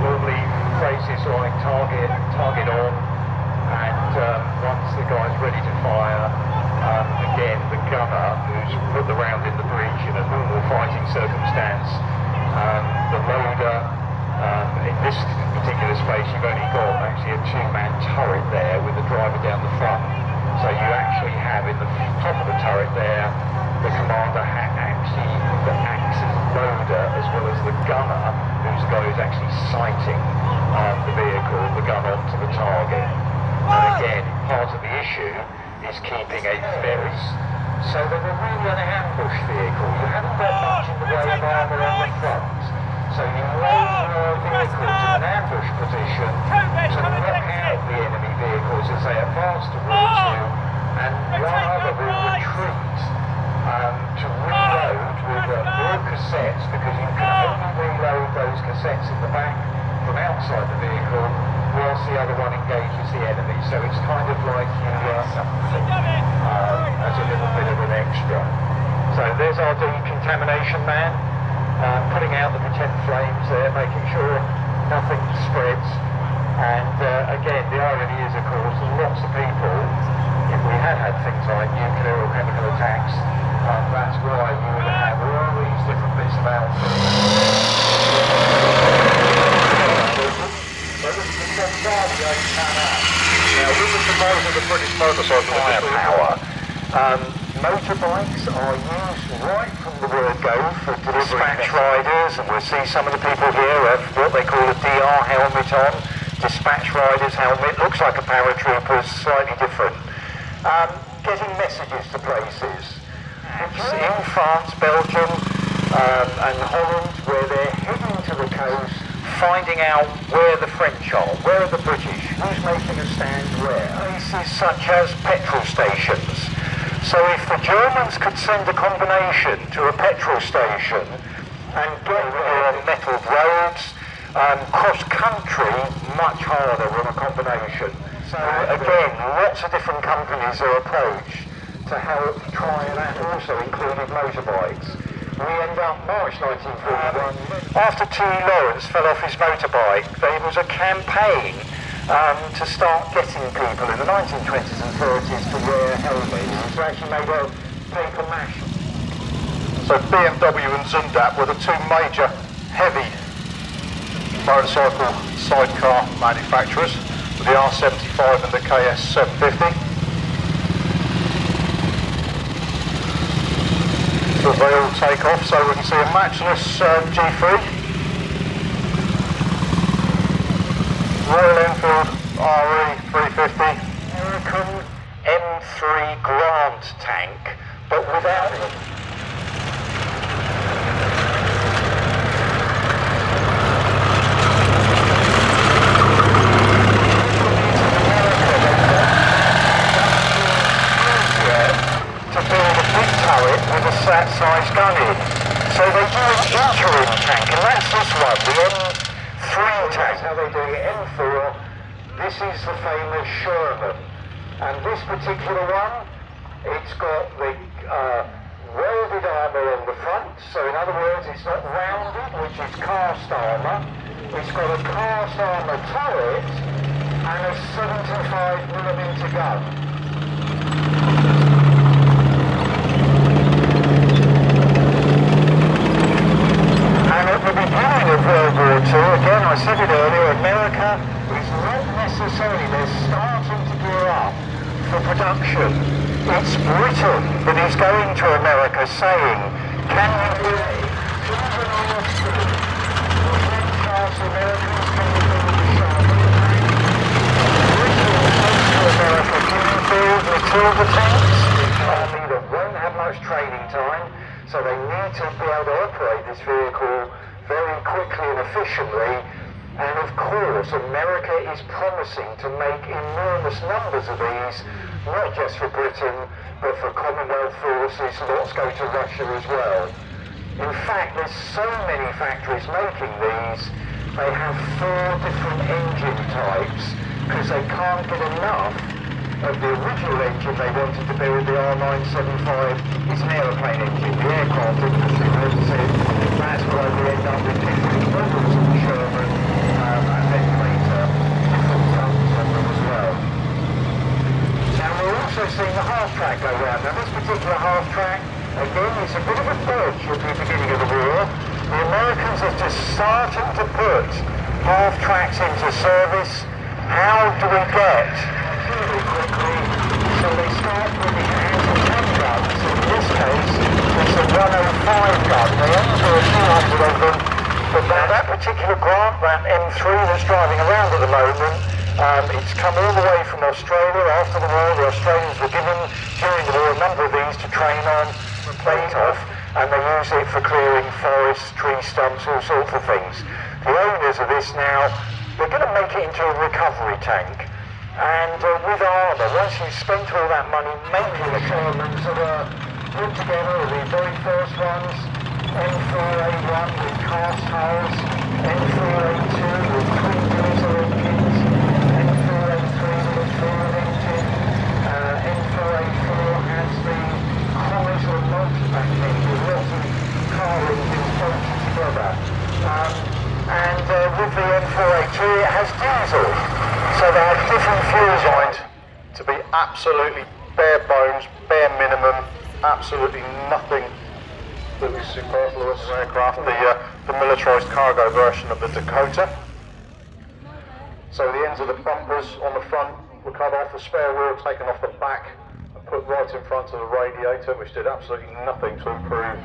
Normally phrases like target on, and once the guy's ready to fire, again the gunner who's put the round in the breech in a normal fighting circumstance, the loader, in this particular space you've only got actually a two-man turret there with the driver down the front, so you actually have in the top of the turret there the commander actually acts as loader as well as the gunner, who's the guy who's actually sighting the vehicle, the gun onto the target. And again, part of the issue is keeping a very... So they were really an ambush vehicle. You haven't got much in the way of armour on the front. So you load your vehicle to an ambush position to knock out the enemy vehicles as they advance towards you, and one other will retreat. To reload with more cassettes, because you can only reload those cassettes in the back from outside the vehicle whilst the other one engages the enemy. So it's kind of like you something as a little bit of an extra. So there's our decontamination man putting out the pretend flames there, making sure nothing spreads. And again, the irony is, of course, lots of people, if we had things like nuclear or chemical attacks, that's why you would have all these different bits of outfit. Now, with the demise of the British motorcycle firepower, motorbikes are used right from the word go for dispatch riders, and we'll see some of the people here have what they call a DR helmet on, dispatch rider's helmet, looks like a paratrooper's, slightly different. Getting messages to places. In France, Belgium, and Holland, where they're heading to the coast, finding out where the French are, where are the British, who's making a stand where. Places such as petrol stations. So if the Germans could send a combination to a petrol station and get there on metalled roads, cross-country, much harder on a combination. So again, lots of different companies are approached to help try that, also included motorbikes. We end up March 1941. After T. Lawrence fell off his motorbike, there was a campaign to start getting people in the 1920s and 30s to wear helmets. It's actually made of paper mache. So BMW and Zundap were the two major heavy motorcycle sidecar manufacturers, with the R75 and the KS750. So they all take off, so we can see a matchless G3, Royal Enfield RE350, American M3 Grant tank, but without it. To build a big turret with a sat-sized gun in. So they do an interim tank, and that's this one, the M3 tank. How they do it, M4. This is the famous Sherman. And this particular one, it's got the welded armour on the front. So in other words, it's not rounded, which is cast armour. It's got a cast armour turret and a 75mm gun. At the beginning of World War II, again I said it earlier, America is not necessarily, they're starting to gear up for production. It's Britain that is going to America saying, can you do it? Even on the French Americans can you build the Sherman tank? Britain says to America, can you build Matilda tanks? The army that won't have much training time, so they need to be able to operate this vehicle very quickly and efficiently. And of course, America is promising to make enormous numbers of these, not just for Britain, but for Commonwealth forces. Lots go to Russia as well. In fact, there's so many factories making these, they have 4 different engine types, because they can't get enough of the original engine they wanted to build. The R975 is an aeroplane engine. The aircraft industry knows it. That's why we end up with different models of the Sherman, and then later different guns on them as well. Now we're also seeing the half-track go round. Now this particular half-track, again, is a bit of a dodge at the beginning of the war. The Americans are just starting to put half-tracks into service. How do we get really quickly? So they start putting anti-tank guns. In this case, it's a 105 gun. They only do a few hundred of them. But now that particular Grant, that M3 that's driving around at the moment, it's come all the way from Australia. After the war, the Australians were given, during the war, a number of these to train on, plate off, and they use it for clearing forests, tree stumps, all sorts of things. The owners of this now, they're going to make it into a recovery tank. And with armour, once you've spent all that money making the Shermans that were put together, the very first ones, M4A1 with cast hulls, M4A2 with twin diesel engines, M4A3 with a Ford engine, M4A4 has the Chrysler multi-pack engine, lots of car engines bolted together. And with the M4A2 it has diesel, so they have different fuels on it. To be absolutely bare bones, bare minimum, absolutely nothing that is superfluous aircraft. The militarised cargo version of the Dakota. So the ends of the bumpers on the front were cut off, the spare wheel taken off the back and put right in front of the radiator, which did absolutely nothing to improve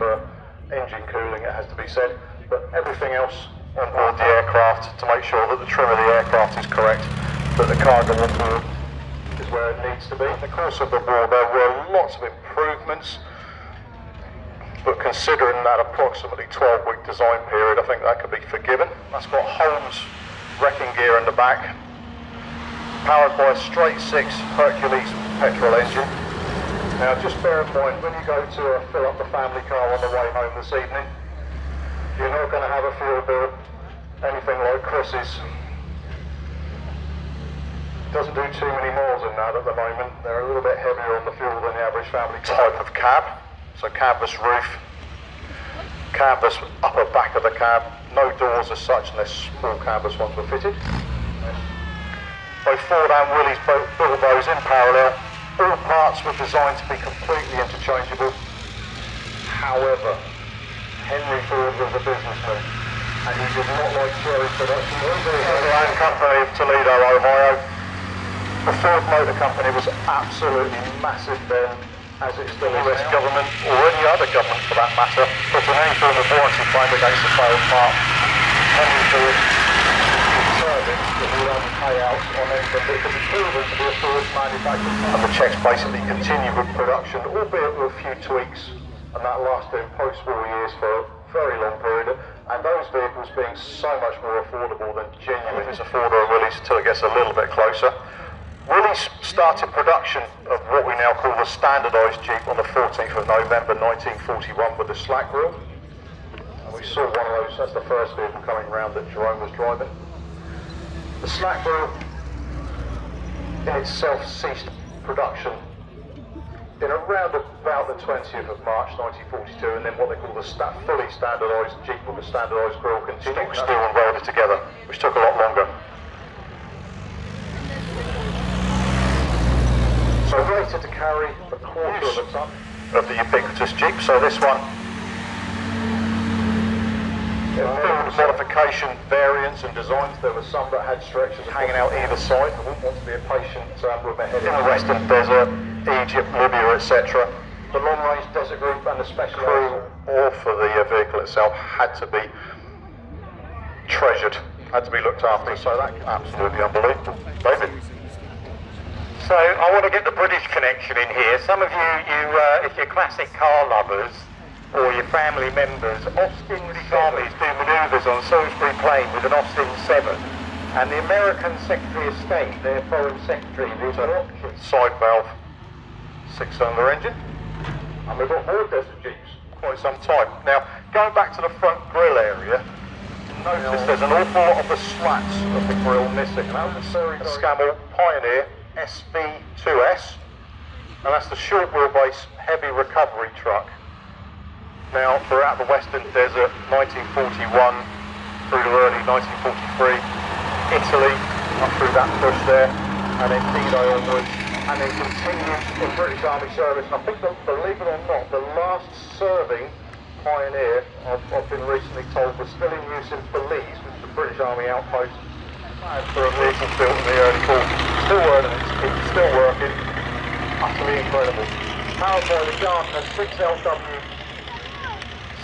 engine cooling, it has to be said. But everything else on board the aircraft to make sure that the trim of the aircraft is correct, that the cargo on board is where it needs to be. In the course of the war there were lots of improvements, but considering that approximately 12-week design period, I think that could be forgiven. That's got Holmes wrecking gear in the back, powered by a straight 6 Hercules petrol engine. Now just bear in mind, when you go to fill up the family car on the way home this evening, you're not going to have a fuel bill anything like Chris's. Doesn't do too many miles in that at the moment. They're a little bit heavier on the fuel than the average family type of cab. So canvas roof, canvas upper back of the cab, no doors as such unless small canvas ones were fitted. Both Ford and Willys built those in parallel. All parts were designed to be completely interchangeable. However, Henry Ford was a businessman, and he did not like cherry production. The land company of Toledo, Ohio. The Ford Motor Company was absolutely massive then, as it still is. The US government, or any other government for that matter, put an end to the warranty claim against the failed part. Henry Ford determined that he would only pay out on anything that could be proven to be a Ford manufacturer. And the Czechs basically continued with production, albeit with a few tweaks, and that lasted in post-war years for a very long period. And those vehicles being so much more affordable than genuine as a Ford or a Willys until it gets a little bit closer. Willys started production of what we now call the standardised Jeep on the 14th of November 1941 with the slack grille. And we saw one of those, that's the first vehicle coming round that Jerome was driving. The slack grille in itself ceased production in around about the 20th of March 1942, and then what they call the fully standardised Jeep with the standardised grille continued. Still and welded together, which took a lot longer. So rated to carry a quarter of a tonne of the ubiquitous Jeep. So this one, modification variants and designs. There were some that had stretchers hanging out either side. I wouldn't want to be a patient with my head in the Western Desert, Egypt, Libya, etc. The long-range desert group and the special crew, or for the vehicle itself, had to be treasured, had to be looked after. So that's absolutely unbelievable. David. So I want to get the British connection in here. Some of you, if you're classic car lovers or your family members, Austin armies do manoeuvres on Salisbury Plain with an Austin 7, and the American Secretary of State, their Foreign Secretary, there's an option. Side valve, 6-cylinder engine, and we've got more desert Jeeps quite some time. Now, going back to the front grille area, notice there's an awful lot of the slats of the grille missing. That was a Scammell Pioneer SV2S, and that's the short wheelbase heavy recovery truck. Now, throughout the Western Desert, 1941 through to early 1943, Italy, up through that push there, and then D-Day onwards, and then continued in British Army service. And I think that, believe it or not, the last serving Pioneer, I've been recently told, was still in use in Belize, which is a British Army outpost. For a vehicle built in the early 40s. Still earning its keep, still working. Utterly incredible. Powered by the Gardner 6LW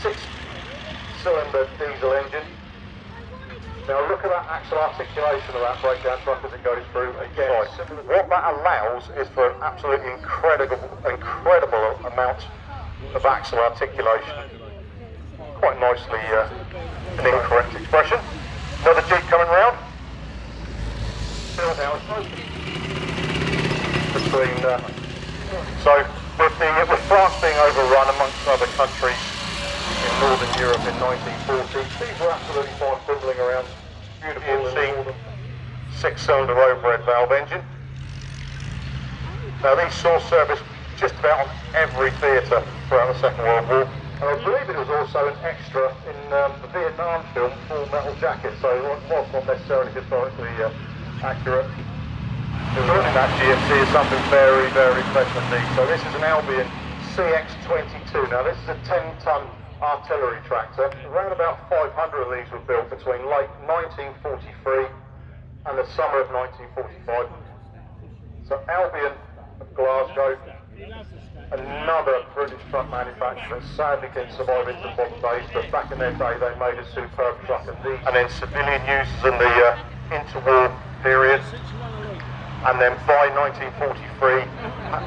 6-cylinder diesel engine. Now look at that axle articulation of that breakdown truck as it goes through. Again, what that allows is for an absolutely incredible amount of axle articulation. Quite nicely an incorrect expression. Another Jeep coming round. Between, so with France being overrun amongst other countries in Northern Europe in 1940, these were absolutely fine fiddling around. Beautiful 6-cylinder overhead valve engine. Now these saw service just about on every theatre throughout the Second World War, and I believe it was also an extra in the Vietnam film Full Metal Jacket, so it was not necessarily historically accurate. Building that GMC is something very, very special indeed. So this is an Albion CX22. Now this is a 10-ton artillery tractor. Around about 500 of these were built between late 1943 and the summer of 1945. So Albion of Glasgow, another British truck manufacturer, sadly didn't survive into modern days, but back in their day they made a superb truck indeed. And then civilian uses in the interwar period, and then by 1943,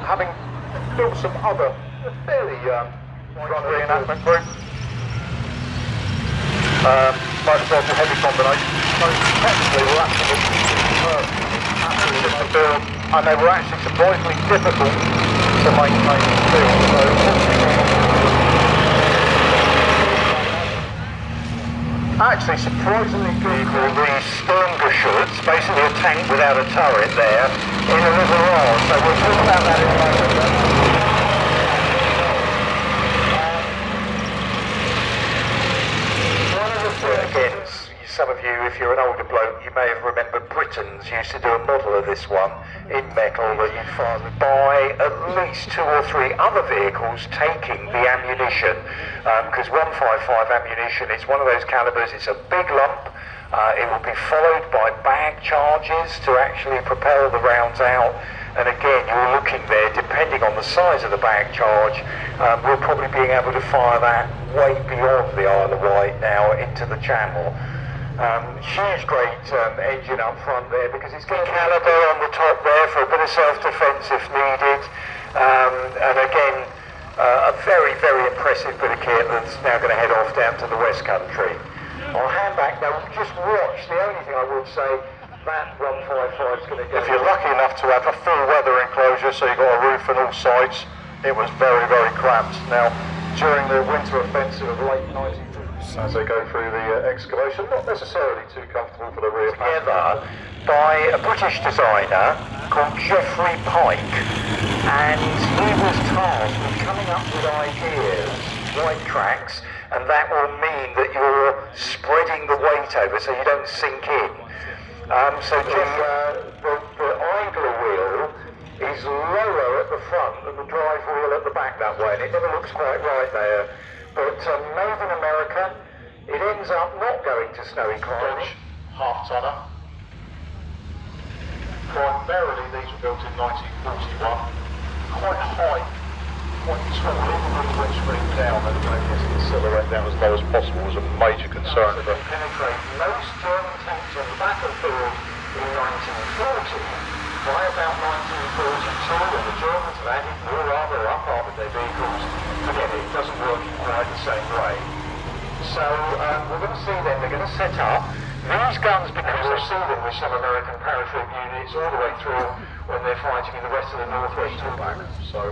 having built some other fairly re-enactment group, motorcycle heavy combination, so technically were absolutely superb, absolutely to build, and they were actually surprisingly difficult to maintain and build. Actually, surprisingly good for the Skirmish, basically a tank without a turret there, in a reservoir, so we'll talk about that in a moment. Again, some of you, if you're an older bloke, you may have remembered Britons used to do a model of this one in metal that you'd find by at least 2 or 3 other vehicles taking the ammunition, because 155 ammunition, it's one of those calibers, it's a big lump. It will be followed by bag charges to actually propel the rounds out. And again, you're looking there, depending on the size of the bag charge, we're probably being able to fire that way beyond the Isle of Wight now into the Channel. Huge, great engine up front there, because it's got caliber on the top there for a bit of self-defence if needed. And again, a very, very impressive bit of kit that's now going to head off down to the West Country. I'll hand back now. Just watch. The only thing I would say, that 155 is going to go. If you're lucky enough to have a full weather enclosure, so you've got a roof on all sides, it was very, very cramped. Now, during the winter offensive of late 1950s, as they go through the excavation, not necessarily too comfortable for the rear together by a British designer called Geoffrey Pike, and he was tasked with coming up with ideas, white tracks, and that will mean that you're spreading the weight over so you don't sink in. So the idler wheel is lower at the front than the drive wheel at the back that way, and it never looks quite right there. But made in America, it ends up not going to snowy climbs. Half-tonner. Primarily these were built in 1941. Quite high, quite tall, even when you went straight down, and getting the silhouette down as low as possible was a major concern. They penetrate most German tanks on the battlefield in 1940. By about 1942, when the Germans have added more armour up armoured their vehicles, forget it, it doesn't work in quite the same way. So we're going to see them, they're going to set up these guns, because we'll see them with some American paratroop units all the way through when they're fighting in the rest of the northwest back. So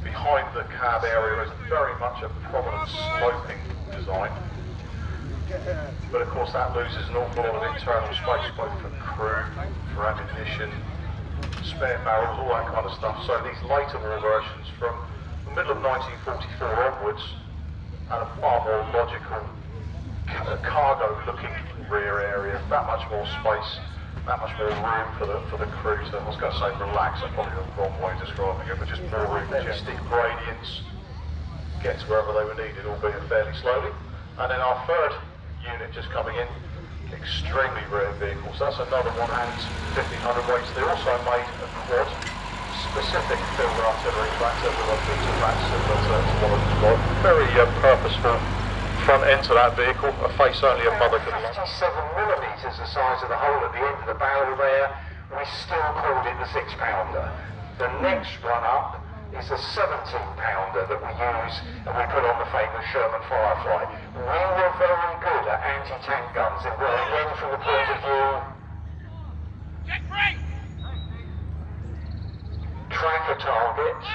behind the cab area is very much a prominent sloping design. But of course that loses an awful lot of internal space, both for crew, for ammunition, spare barrels, all that kind of stuff. So these later war versions from the middle of 1944 onwards had a far more logical cargo-looking rear area, that much more space, that much more room for the crew to, I was going to say relax, that's probably the wrong way of describing it, but just more room, steep gradients, get to wherever they were needed, albeit fairly slowly. And then our third unit just coming in, extremely rare vehicles. That's another one and 1500 weights. They also made a quad, specific field artillery tractor with a booster track similar to one of the very purposeful front end to that vehicle, a face only a mother could love. 57mm the size of the hole at the end of the barrel there, we still called it the 6-pounder. The next one up is a 17-pounder that we use and we put on the famous Sherman Firefly. We were very good at anti-tank guns, and well, again from the point of view tracker targets.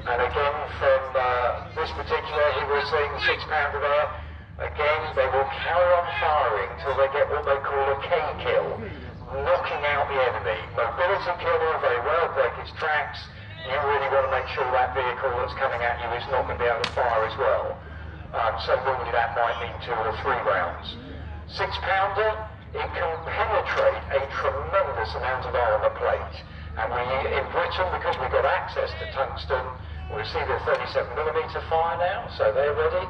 And again, from this particular, here we're seeing the 6-pounder there. Again, they will carry on firing till they get what they call a K-kill, knocking out the enemy. Mobility killer, very well, break its tracks. You really want to make sure that vehicle that's coming at you is not going to be able to fire as well. So normally that might mean 2 or 3 rounds. 6-pounder, it can penetrate a tremendous amount of armour plate. And we, in Britain, because we've got access to tungsten, we'll see the 37mm fire now, so they're ready.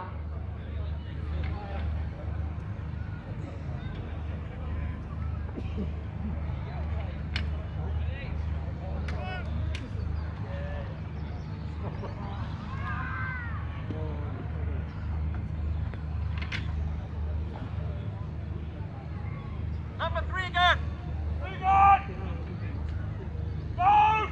Number 3 again! 3 gone! Move!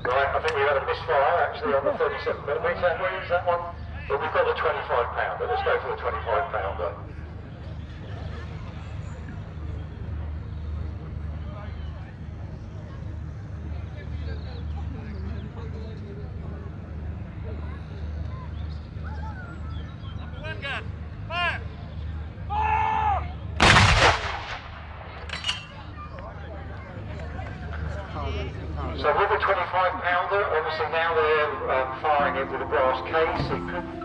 Right, I think we had a misfire actually on the 37mm. Where is that one? But we've got the 25-pounder. Let's go for the 25-pounder. Number 1 gun! Fire! Fire! So with a 25 pounder, obviously now they're firing it with a brass case. It could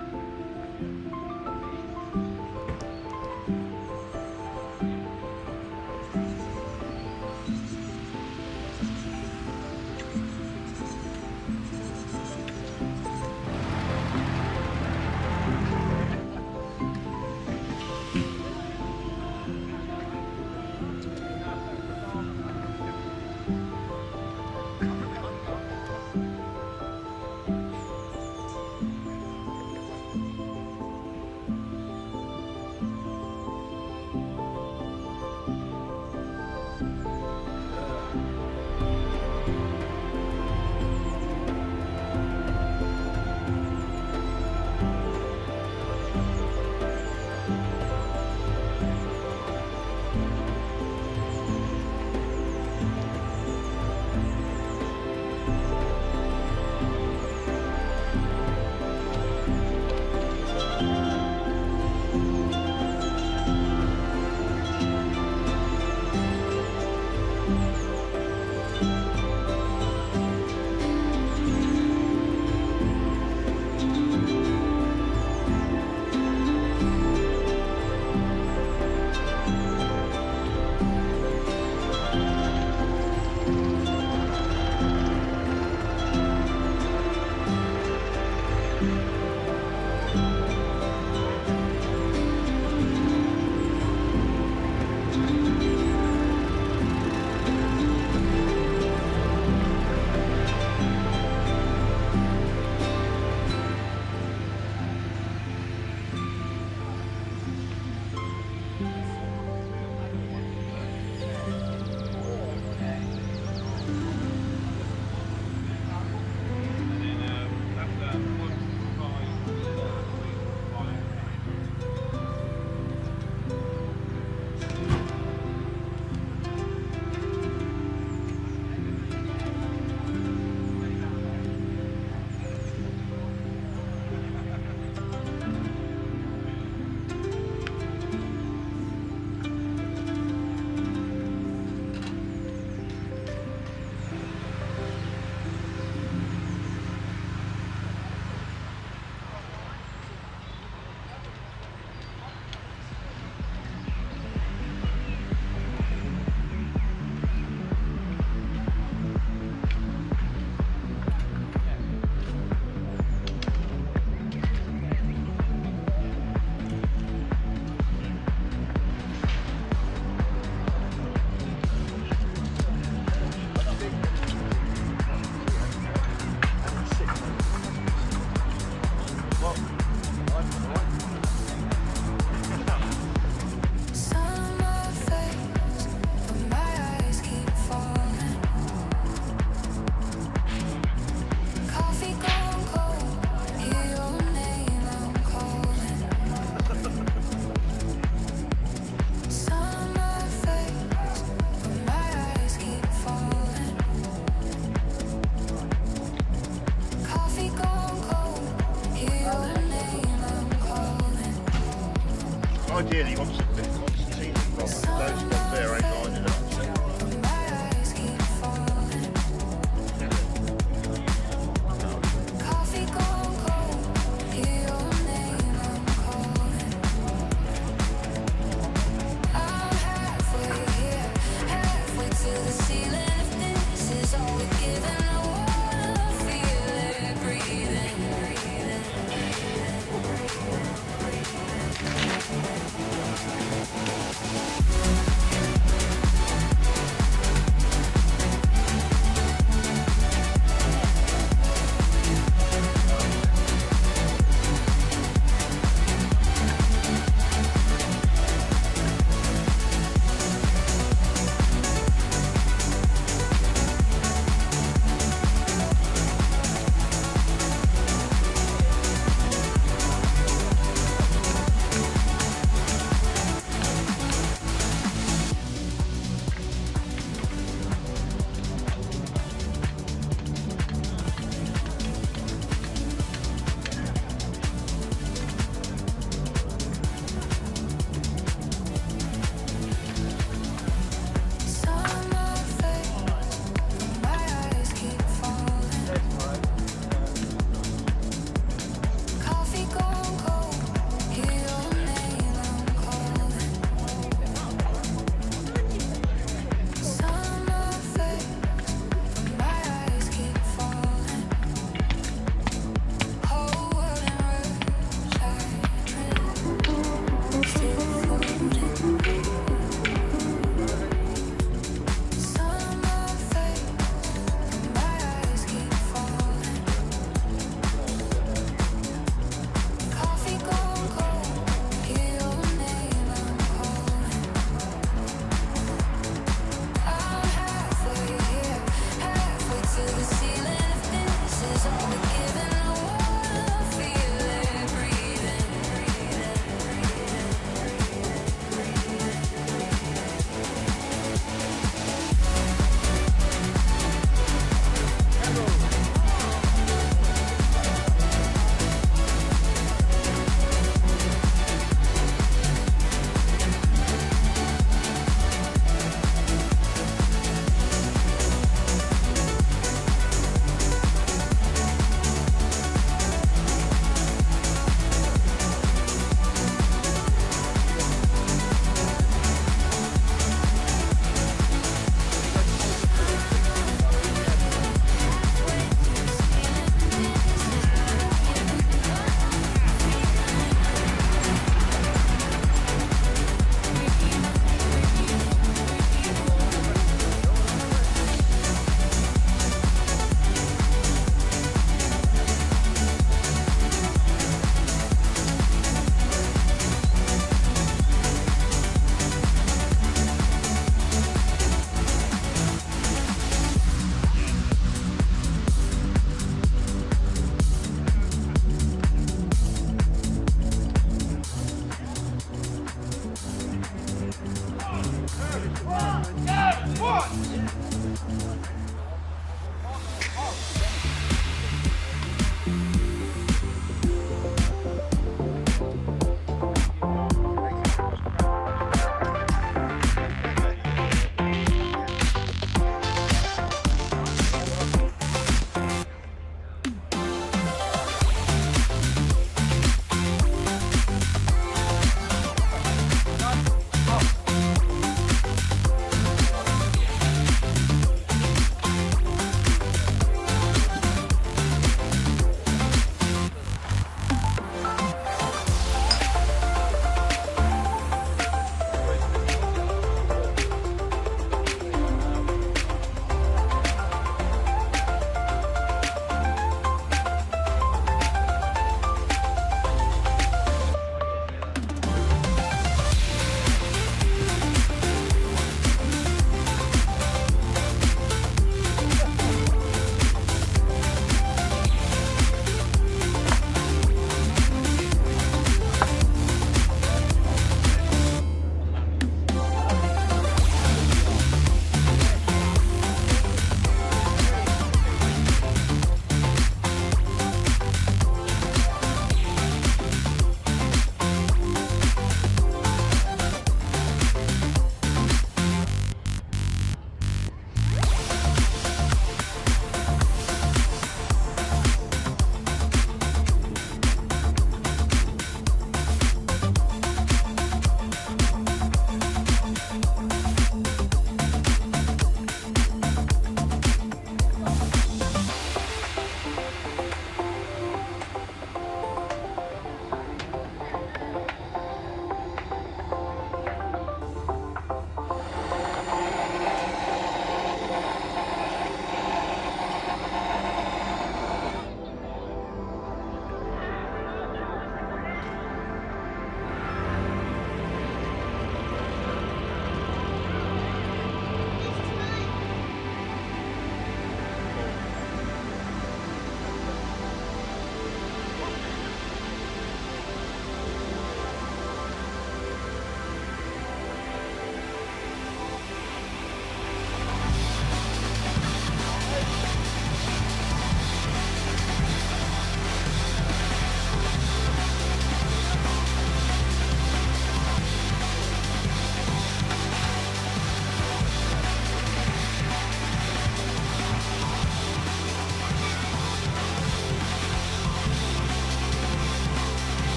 Ideally, you want some Constantine from those ones there ain't lining up.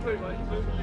Quid, mate.